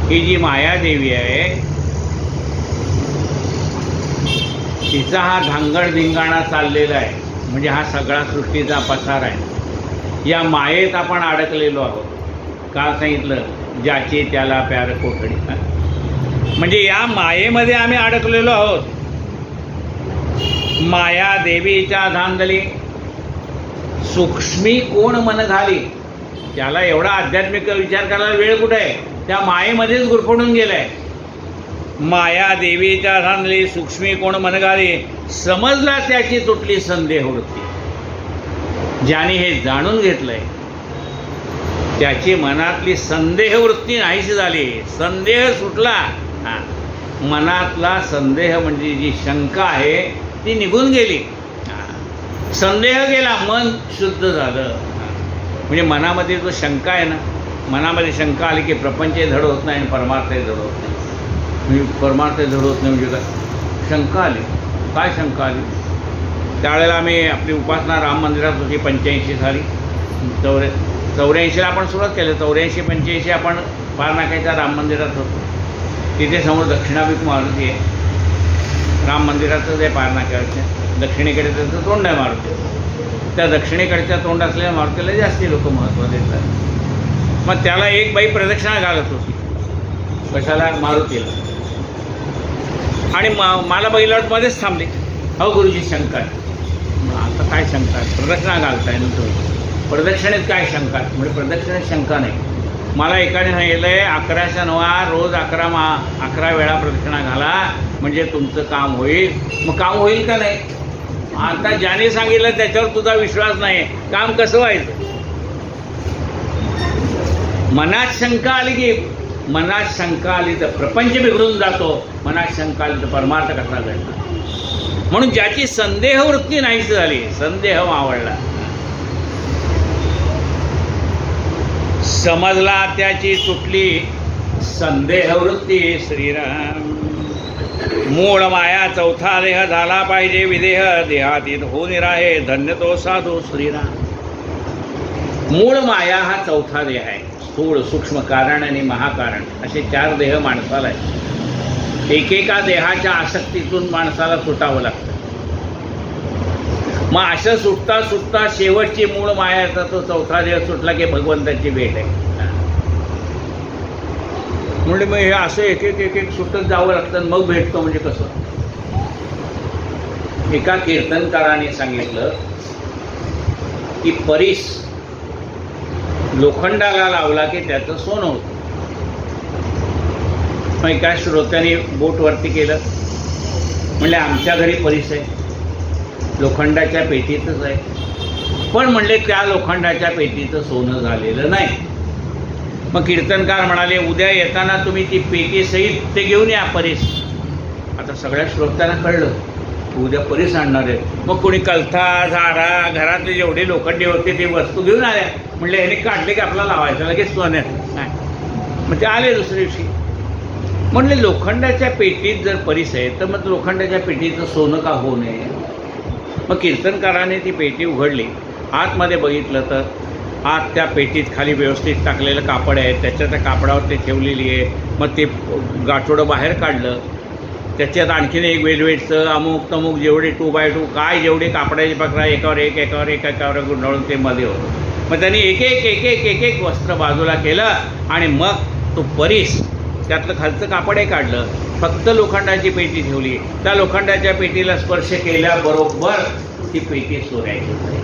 ही जी माया देवी आहे तिचा हा धांगडधिंगाणा चाललेला आहे. म्हणजे हा सगळा सृष्टीचा पसार आहे. या मायेत आपण अडकलेलो आहोत. का सांगितलं? ज्याचे त्याला प्यार कोठडी. म्हणजे या मायेमध्ये आम्ही अडकलेलो आहोत. माया देवीच्या धांदली सूक्ष्मी कोण मन घाली. त्याला एवढा आध्यात्मिक विचार करायला वेळ कुठे आहे? त्या मायेमध्येच गुरफटून गेलाय. माया देवीच्या धांदली सूक्ष्मी कोण मन घाली, समजला त्याची तुटली संदेह वृत्ती. ज्याने हे जाणून घेतलंय त्याची मनातली संदेह वृत्ती नाहीशी झाली. संदेह सुटला. मनातला संदेह म्हणजे जी शंका आहे ती निघून गेली. संदेह गेला, मन शुद्ध झालं. म्हणजे मनामध्ये जो शंका आहे ना, मनामध्ये शंका आली की प्रपंचही धड होत नाही आणि परमार्थही धड होत नाही. म्हणजे परमार्थही धड होत नाही म्हणजे काय? शंका आली. काय शंका आली? त्यावेळेला आम्ही आपली उपासना राम मंदिरात होती 85 साली. 84ला आपण सुरुवात केली. 84-85 आपण पारनाक्याच्या राम मंदिरात होतो. तिथे समोर दक्षिणाभिमुख मारुती आहे. राम मंदिराचं जे पारनाक्याच्या दक्षिणेकडे त्याचं तोंड आहे मारुती. त्या दक्षिणेकडच्या तोंड असलेल्या मारुतीला जास्ती लोक महत्त्व देतात. मग त्याला एक बाई प्रदक्षिणा घालत होती. कशाला? मारुतीला. आणि मला बैलात मध्येच थांबली. अहो गुरुजी शंका आहे. आता काय शंका आहे? प्रदक्षिणा घालताय ना तुम्ही, प्रदक्षिणेत काय शंका आहे? म्हणजे प्रदक्षिणेत शंका नाही. मला एकाने सांगितलं आहे 11च्या 9 रोज 11 वेळा प्रदक्षिणा घाला म्हणजे तुमचं काम होईल. मग काम होईल का नाही? आता ज्याने सांगितलं त्याच्यावर तुझा विश्वास नाही, काम कसं व्हायचं? मनात शंका आली की मनात शंका आली तर प्रपंच बिघडून जातो. मनात शंका आली तर परमार्थ कसा घडणार? म्हणून ज्याची संदेह वृत्ती नाहीच झाली, संदेह मावळला, समजला त्याची तुटली संदेह वृत्ती. श्रीराम. मूळ माया चौथा देह झाला पाहिजे विदेह, देहातीत होऊन राहे धन्य तो साधू. श्रीराम. मूळ माया हा चौथा देह आहे. स्थूळ, सूक्ष्म कारण आणि महाकारण असे 4 देह माणसाला आहेत. एकेका देहाच्या आसक्तीतून माणसाला सुटावं लागतं. मग असं सुटता सुटता शेवटची मूळ मायाचा तो चौथा देह सुटला की भगवंताची भेट आहे. म्हणजे मग हे असं एक एक सुटत जावं लागतं. मग भेटतो म्हणजे कसं? एका कीर्तनकाराने सांगितलं की परीस लोखंडाला लावला की त्याचं सोनं होतं. मग एका श्रोत्याने बोट वरती केलं. म्हणले आमच्या घरी परीस आहे, लोखंडाच्या पेटीतच आहे. पण म्हणले त्या लोखंडाच्या पेटीचं सोनं झालेलं नाही. मग कीर्तनकार म्हणाले उद्या येताना तुम्ही ती पेटी सहित ते घेऊन या परीस. आता सगळ्या श्रोत्यांना कळलं उद्या परीस आणणार आहे. मग कोणी कलथा, झारा, घरातले जेवढे लोखंडी होते ते वस्तू घेऊन आल्या. म्हणले ह्याने काढले की आपल्याला लावायचं लगेच सोन्यात नाही. मग ते आले दुसऱ्या दिवशी. म्हणले लोखंडाच्या पेटीत जर परीस आहे तर मग लोखंडाच्या पेटीचं सोनं का होऊ नये? मग कीर्तनकाराने ती पेटी उघडली. आतमध्ये बघितलं तर आत त्या पेटीत खाली व्यवस्थित टाकलेलं कापड आहे. त्याच्या त्या कापडावर ते ठेवलेली आहे. मग ते गाठोडं बाहेर काढलं. त्याच्यात आणखीन एक वेलवेटचं अमुक तमुक जेवढे 2x2 काय जेवढे कापडाचे प्रकार एकावर एक गुंडाळून ते मध्ये होतं. मग त्यांनी एक एक वस्त्र बाजूला केलं आणि मग तो परीस त्यातलं खालचं कापडही काढलं. फक्त लोखंडाची पेटी ठेवली. त्या लोखंडाच्या पेटीला स्पर्श केल्याबरोबर ती पेटी सोन्याची.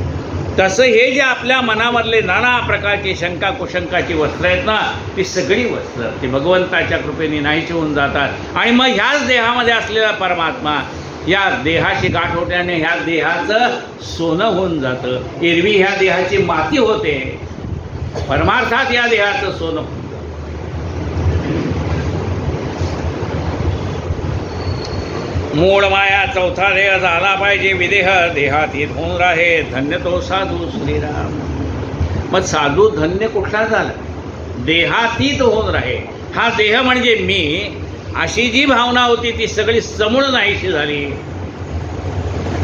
तसं हे जे आपल्या मनामधले नाना प्रकारची शंका कुशंकाची वस्त्र आहेत ना, ती सगळी वस्त्र ती भगवंताच्या कृपेने नाहीशी होऊन जातात. आणि मग ह्याच देहामध्ये असलेला परमात्मा या देहाशी गाठ होत्याने ह्या देहाचं सोनं होऊन जातं. एरवी ह्या देहाची माती होते, परमार्थात या देहाचं सोनं. मूळ माया चौथा देह झाला पाहिजे विदेह, देहातीत होऊन राहे धन्य तो साधू. श्रीराम. मग साधू धन्य कुठला झाला? देहातीत होऊन राहे. हा देह म्हणजे मी अशी जी भावना होती ती सगळी समूळ नाहीशी झाली.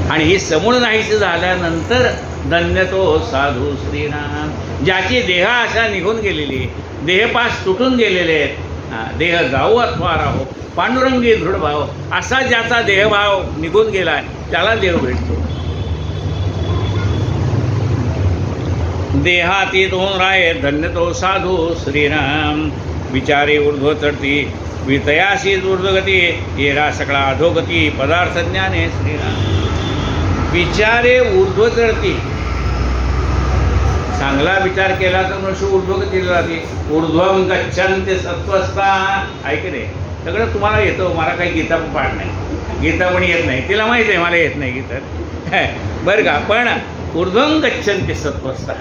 आणि ही समूळ नाहीशी झाल्यानंतर धन्य तो साधू. श्रीराम. ज्याची देह अशा निघून गेलेली, देहपास तुटून गेलेले आहेत. देह जाऊ अथवा राहो पांडुरंगी दृढ भाव, असा ज्याचा देहभाव निघून गेलाय त्याला देव भेटतो. देहातीत होऊन राहे धन्य तो साधू श्रीराम. विचारे ऊर्ध्व चढती वितयासी ऊर्ध्वगती येरा सकळा अधोगती पदार्थ ज्ञाने श्रीराम. विचारे ऊर्ध्व चढती, चांगला विचार केला तर मनुष्य ऊर्ध्वगतीला जाते. ऊर्ध्वं गच्छन्ति सत्त्वस्था. ऐक रे, सगळं तुम्हाला येतं, मला काही गीता पाठ नाही, गीता पण येत नाही, तिला माहिती आहे मला येत नाही गीता बरं का. पण ऊर्ध्वं गच्छन्ति सत्त्वस्था.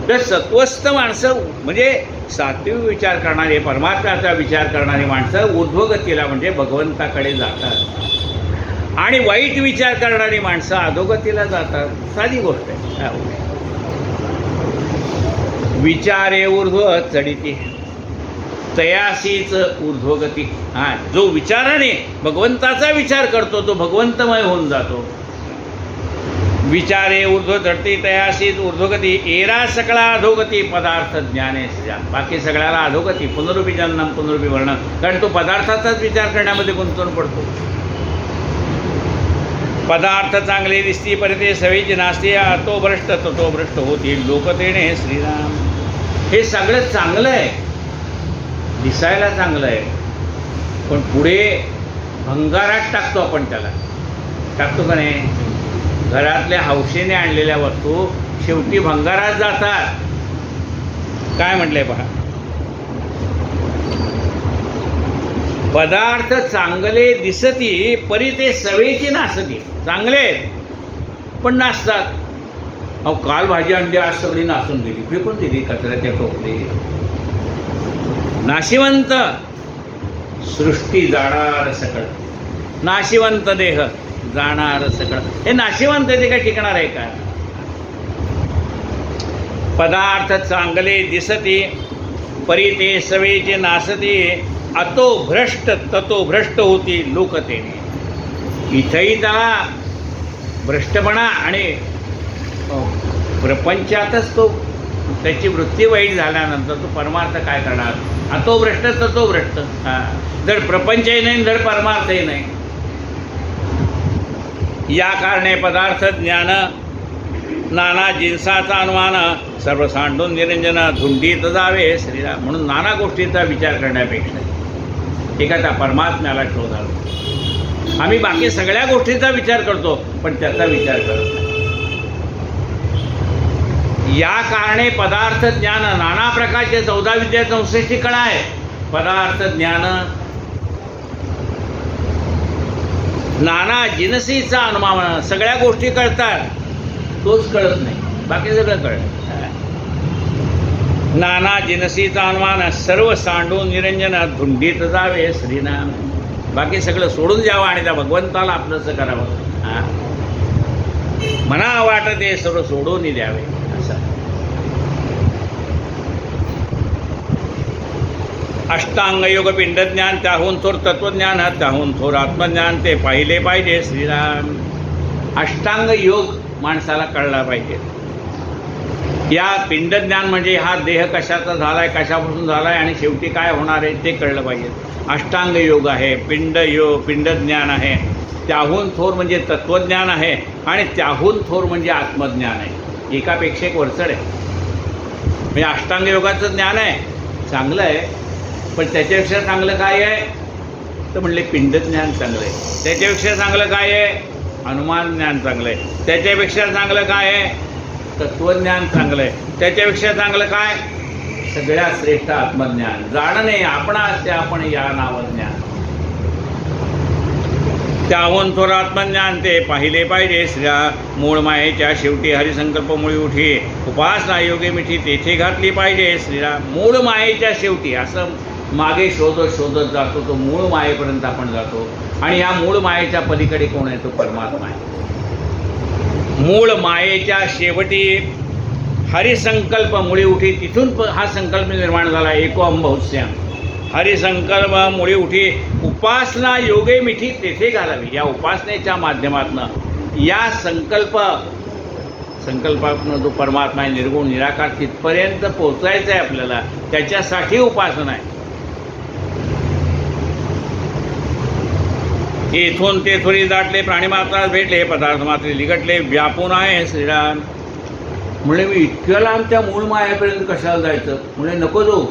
तर सत्वस्थ माणसं म्हणजे सात्विक विचार करणारे, परमात्म्याचा विचार करणारी माणसं ऊर्ध्वगतीला म्हणजे भगवंताकडे जातात, आणि वाईट विचार करणारी माणसं अधोगतीला जातात. साधी गोष्ट आहे. विचारे ऊर्ध्व चढिती तयासीच ऊर्ध्वगती. जो विचाराने भगवंताचा विचार करतो तो भगवंतमय होऊन जातो. विचारे ऊर्ध्व चढती तयासीच ऊर्ध्वगती एरा सकळा अधोगती पदार्थ ज्ञाने सजा. बाकी सगळ्याला अधोगती, पुनरुपी जन्म पुनरुपी वर्णन, कारण तो पदार्थाचाच विचार करण्यामध्ये गुंतून पडतो. पदार्थ चांगले दिसती परिते सवेची नास्ती तो भ्रष्ट ततो भ्रष्ट होती लोकतेने श्रीराम. हे सगळं चांगलं आहे, दिसायला चांगलं आहे, पण पुढे भंगारात टाकतो आपण. त्याला टाकतो का नाही? घरातल्या हौसेने आणलेल्या वस्तू शेवटी भंगारात जातात. काय म्हटलंय पहा, पदार्थ चांगले दिसती परी ते सवेची नासती. चांगले पण नासतात. अहो, काल भाजी आणली, आज सगळी नासून दिली, फेकून दिली कचऱ्याच्या टोपली. नाशिवंत सृष्टी जाणार सकळ, नाशिवंत देह जाणार सकळ. हे नाशिवंत ते काय टिकणार आहे का? पदार्थ चांगले दिसती परी ते सवेचे नासती अतो भ्रष्ट ततो भ्रष्ट होती लोकतेने. इथंही त्याला भ्रष्टपणा आणि प्रपंचातच तो त्याची वृत्ती वाईट झाल्यानंतर तो परमार्थ काय करणार? अतो भ्रष्ट ततो भ्रष्ट. जर प्रपंचही नाही, जर परमार्थही नाही. या कारणे पदार्थ ज्ञान नाना जिन्साचा अनुमान सर्व सांडून निरंजन धुंडीत जावे श्रीराम. म्हणून नाना गोष्टींचा विचार करण्यापेक्षा एखाद्या परमात्म्याला शोधावा. आम्ही बाकी सगळ्या गोष्टींचा विचार करतो, पण त्याचा विचार करत नाही. या कारणे पदार्थ ज्ञान नाना प्रकारचे 14 विद्या 64 कळा आहे. पदार्थ ज्ञान नाना जिनसीचा अनुमान, सगळ्या गोष्टी कळतात, तोच कळत नाही, बाकी सगळं कळत. नाना जिनसीचा अनुमान सर्व सांडून निरंजन धुंडीत जावे श्रीनाम. बाकी सगळं सोडून द्यावं आणि त्या भगवंताला आपलंसं करावं. मना वाटते सर्व सोडून द्यावे. असं अष्टांग योग पिंडज्ञान, त्याहून थोर तत्वज्ञान, त्याहून थोर आत्मज्ञान ते पाहिले पाहिजे श्रीराम. अष्टांग योग माणसाला कळला पाहिजे. या पिंडज्ञान म्हणजे हा देह कशाचा झालाय, कशापासून झालाय आणि शेवटी काय होणार आहे ते कळलं पाहिजे. अष्टांग योग आहे, पिंड योग पिंडज्ञान आहे, त्याहून थोर म्हणजे तत्वज्ञान आहे, आणि त्याहून थोर म्हणजे आत्मज्ञान आहे. एकापेक्षा एक वरचढ आहे. म्हणजे अष्टांग योगाचं ज्ञान आहे, चांगलं आहे, पण त्याच्यापेक्षा चांगलं काय आहे तर म्हणले पिंडज्ञान चांगलं आहे. त्याच्यापेक्षा चांगलं काय आहे? अनुमान ज्ञान चांगलं आहे. त्याच्यापेक्षा चांगलं काय आहे? तत्वज्ञान चांगलं आहे. त्याच्यापेक्षा चांगलं काय? सगळ्यात श्रेष्ठ आत्मज्ञान. जाणणे आपण असते आपण या नावज्ञान. त्याहून थोर आत्मज्ञान ते पाहिले पाहिजे श्रीरा. मूळ मायेच्या शेवटी हरिसंकल्प मुळी उठी, उपासना योगे मिठी तेथे घातली पाहिजे श्रीराम. मूळ मायेच्या शेवटी असं मागे शोधत शोधत जातो, तो मूळ मायेपर्यंत आपण जातो, आणि या मूळ मायेच्या पलीकडे कोण आहे? तो परमात्मा आहे. मूळ मायेच्या शेवटी हरिसंकल्प मुळी उठी, तिथून हा संकल्प निर्माण झाला. एकोहम बहुश्याम हरिसंकल्प मुळी उठी, उपासना योगे मिठी तेथे घालावी. या उपासनेच्या माध्यमातून या संकल्पातून जो परमात्मा आहे निर्गुण निराकार तिथपर्यंत पोहोचायचं आहे आपल्याला. त्याच्यासाठी उपासना आहे. येथून तेथोरी दाटले प्राणीमात्रास भेटले, पदार्थ मात्रे लिगटले व्यापून आहे श्रीराम. म्हणजे मी इतक्या लांब त्या मूळ मायापर्यंत कशाला जायचं? म्हणजे नको जाऊ,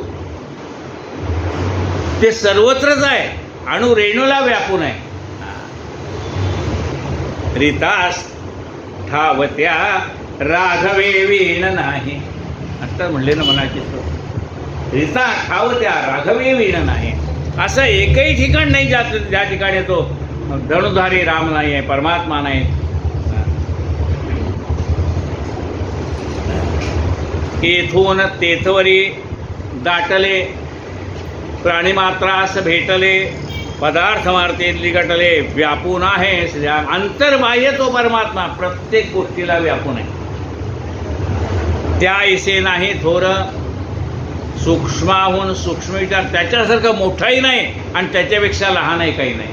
ते सर्वत्रच आहे, अणु रेणूला व्यापून आहे. रीतास ठावत्या राघवे वीण नाही, आता म्हणले ना मनाची रीता ठावत्या राघवे वीण नाही. असं एकही ठिकाण नाही ज्या ठिकाणी तो धनुधारी राम नाही आहे, परमात्मा नाही. येथून तेथवरी दाटले, प्राणीमात्रास भेटले, पदार्थ मार्तेतली गटले, व्यापून आहे अंतर्बाह्य तो परमात्मा प्रत्येक गोष्टीला व्यापून आहे. त्या इसे नाही थोर, सूक्ष्माहून सूक्ष्म विचार, त्याच्यासारखं मोठाही नाही आणि त्याच्यापेक्षा लहानही काही नाही.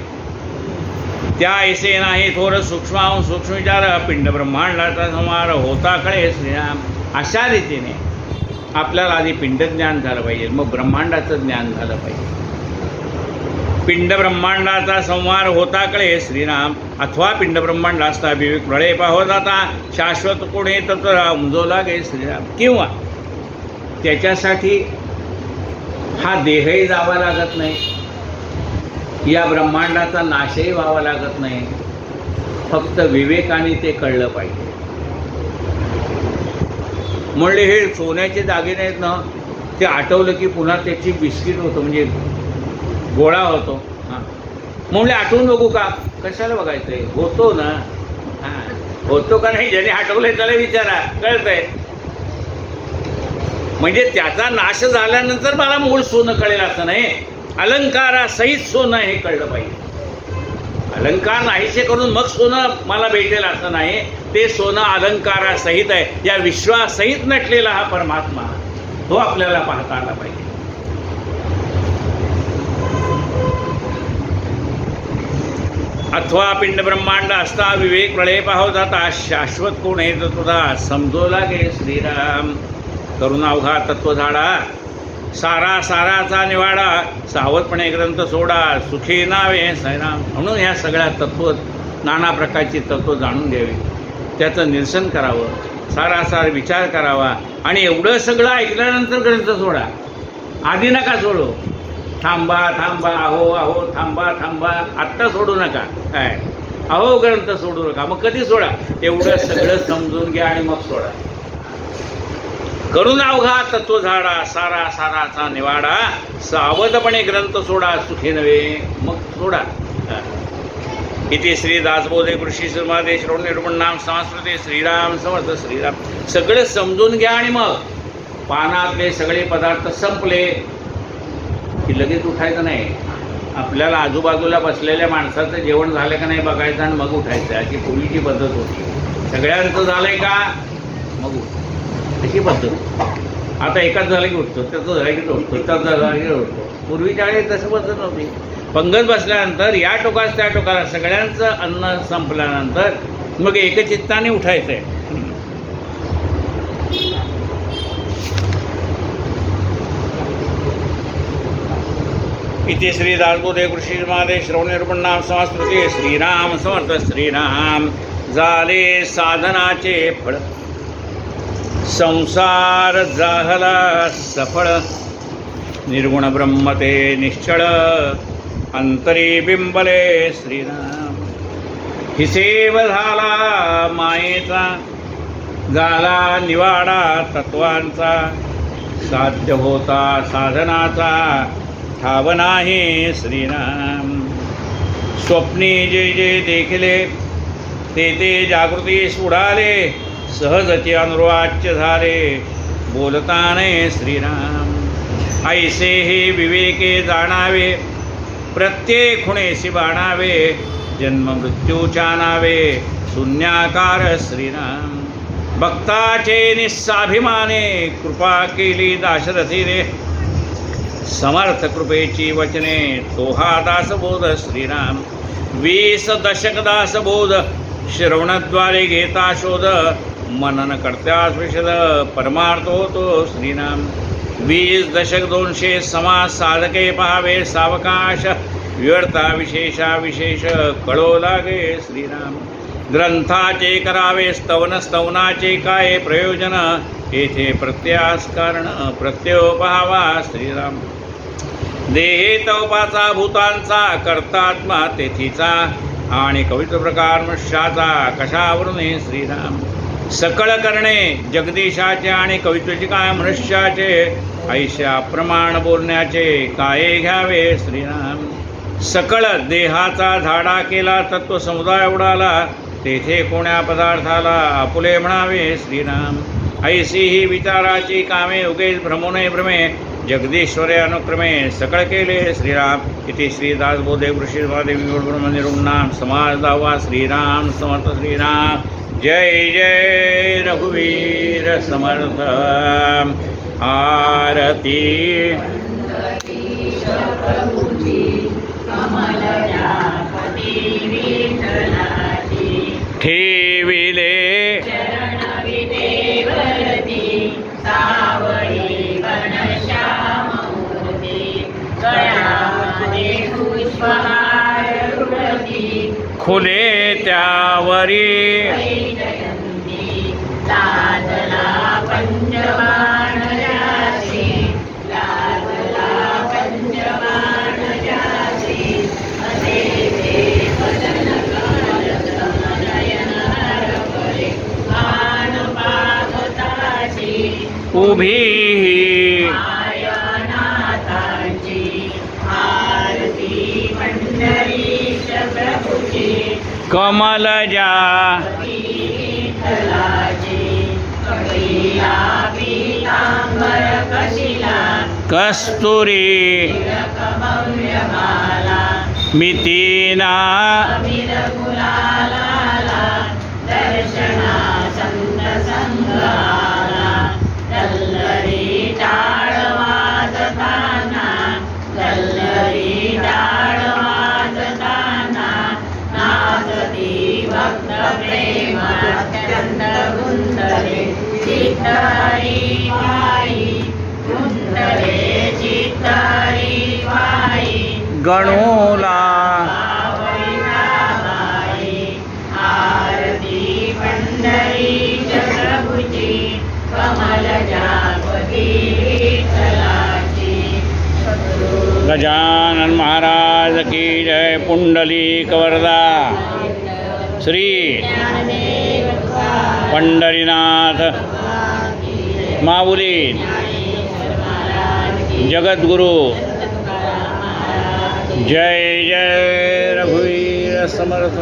त्या ऐसे नाही थोर, सूक्ष्माहून सूक्ष्म विचार, पिंड ब्रह्मांडाचा संहार होता कळे श्रीराम. अशा रीतीने आपल्याला आधी पिंड ज्ञान झालं पाहिजे, मग ब्रह्मांडाचं ज्ञान झालं पाहिजे. पिंड ब्रह्मांडाचा संहार होता कळे श्रीराम, अथवा पिंड ब्रह्मांड असता विवेक प्रळय पाहो जाता, शाश्वत कोणी तत्व उमजो लागे श्रीराम. किंवा त्याच्यासाठी हा देहही जावा लागत नाही, या ब्रह्मांडाचा नाशही व्हावा लागत नाही, फक्त विवेकाने ते कळलं पाहिजे. म्हणले हे सोन्याचे दागिने आहेत ना, ते आठवलं की पुन्हा त्याची बिस्किट होतं, म्हणजे गोळा होतो. हां म्हणले आठवून बघू का? कशाला बघायचंय, होतो ना. हां होतो का नाही, ज्याने आठवलंय त्याला विचारा, कळतंय. म्हणजे त्याचा नाश झाल्यानंतर मला मूळ सोनं कळेल असं नाही, अलंकारासहित सोनं हे कळलं पाहिजे. अलंकार नाहीसे करून मग सोनं मला भेटेल असं नाही, ते सोनं अलंकारासहित आहे, या विश्वासहित नटलेला हा परमात्मा, तो आपल्याला पाहता आला पाहिजे. अथवा पिंड ब्रह्मांड असता विवेक प्रळय पाहो जाता, शाश्वत कोण आहे तर तुझा समजो लागे श्रीराम. करुणा अवघा तत्व झाडा, सारा साराचा निवाडा, सावधपणे ग्रंथ सोडा, सुखी नावे साईराम. म्हणून ह्या सगळ्या तत्व, नाना प्रकारची तत्व जाणून घ्यावी, त्याचं निरसन करावं, सारासार विचार करावा. आणि एवढं सगळं ऐकल्यानंतर ग्रंथ सोडा, आधी नका सोडू. थांबा थांबा, अहो अहो, थांबा थांबा, आत्ता सोडू नका. काय अहो ग्रंथ सोडू नका, मग कधी सोडा? एवढं सगळं समजून घ्या आणि मग सोडा. करुणा अवघा तत्व झाडा, सारा साराचा निवाडा, सावधपणे ग्रंथ सोडा, सुखी नव्हे मग सोडा. इथे श्री दासबोधे कृषी श्रीमादेश निर्गुण नाम संस्कृते श्रीराम समर्थ श्रीराम. सगळं समजून घ्या आणि मग पानातले सगळे पदार्थ संपले की लगेच उठायचं नाही. आपल्याला आजूबाजूला बसलेल्या माणसाचं जेवण झालं का नाही बघायचं आणि मग उठायचं, अशी पूर्वीची पद्धत होती. सगळ्यांचं झालंय का मग उठ, अशी पद्धत. आता एकाच झालं की उठतो, त्याचं झालं की उठतो, त्याचं झालं की उठतो. पूर्वीच्या वेळी तसं पद्धत नव्हती. पंगत बसल्यानंतर या टोकास त्या टोकाला सगळ्यांचं अन्न संपल्यानंतर मग एकचित्ताने उठायचं आहे. इथे श्री दासबोधे कृषी महादेश श्रवण निर्गुण नाम संस्कृती श्रीराम समर्थ श्रीराम. झाले साधनाचे फळ, संसार झाला सफळ, निर्गुण ब्रह्मते निश्चळ, अंतरी बिंबले श्रीराम. हिसेव झाला मायेचा, झाला निवाडा तत्वांचा, साध्य होता साधनाचा, ठाव नाही श्रीराम. स्वप्नी जे जे देखले ते ते जागृतीस उडाले, सहजते अनुवाच्य झाले, बोलताने श्रीराम. ऐसे हे विवेके जाणावे, प्रत्येक खुणेसी बाणावे, जन्म मृत्यूच्या नावे, शून्याकार श्रीराम. भक्ताचे निस्साभिमाने, कृपा केली दाशरथीने, समर्थ कृपेची वचने, तो हा दासबोध श्रीराम. 20 दशक दासबोध, श्रवणद्वारे घेता शोध, मनन करत्यास विशद, परमार्थ होतो श्रीराम. 20 दशक 200 समाज साधके पाहावे सावकाश, व्यर्था विशेषा विशेष, कळो लागे श्रीराम. ग्रंथाचे करावे स्तवन, स्तवनाचे काय प्रयोजन, येथे प्रत्ययास कारण प्रत्ययो पहावा श्रीराम. देहे तवपाचा भूतांचा कर्तात्मा तेथीचा, आणि कवित्व प्रकार मनुष्याचा कशावरून श्रीराम. सकळ करणे जगदीशाचे आणि कवित्वाचे काय मनुष्याचे, ऐशा प्रमाण बोलण्याचे काय घ्यावे श्रीराम. सकळ देहाचा झाडा केला तत्व समुदाय उडाला, तेथे कोण्या पदार्थाला आपुले म्हणावे श्रीराम. ऐसी ही विचाराची कामे उगेच भ्रमोने भ्रमे, जगदीश्वरे अनुक्रमे सकळ केले श्रीराम. इति श्रीदास बोधे कृषीदेवी ब्रह्मनिरुणाम समाज दावा श्रीराम समर्थ श्रीराम. जय जय रघुवीर समर्थ. आरती ठेविले खुले त्यावरी उभी कमलजा कस्तुरी मितीना गणोला गजानन महाराज की जय. पुंडलिक वरदा श्री पंढरीनाथ माऊली जगद्गुरु. जय जय रघुवीर समर्थ.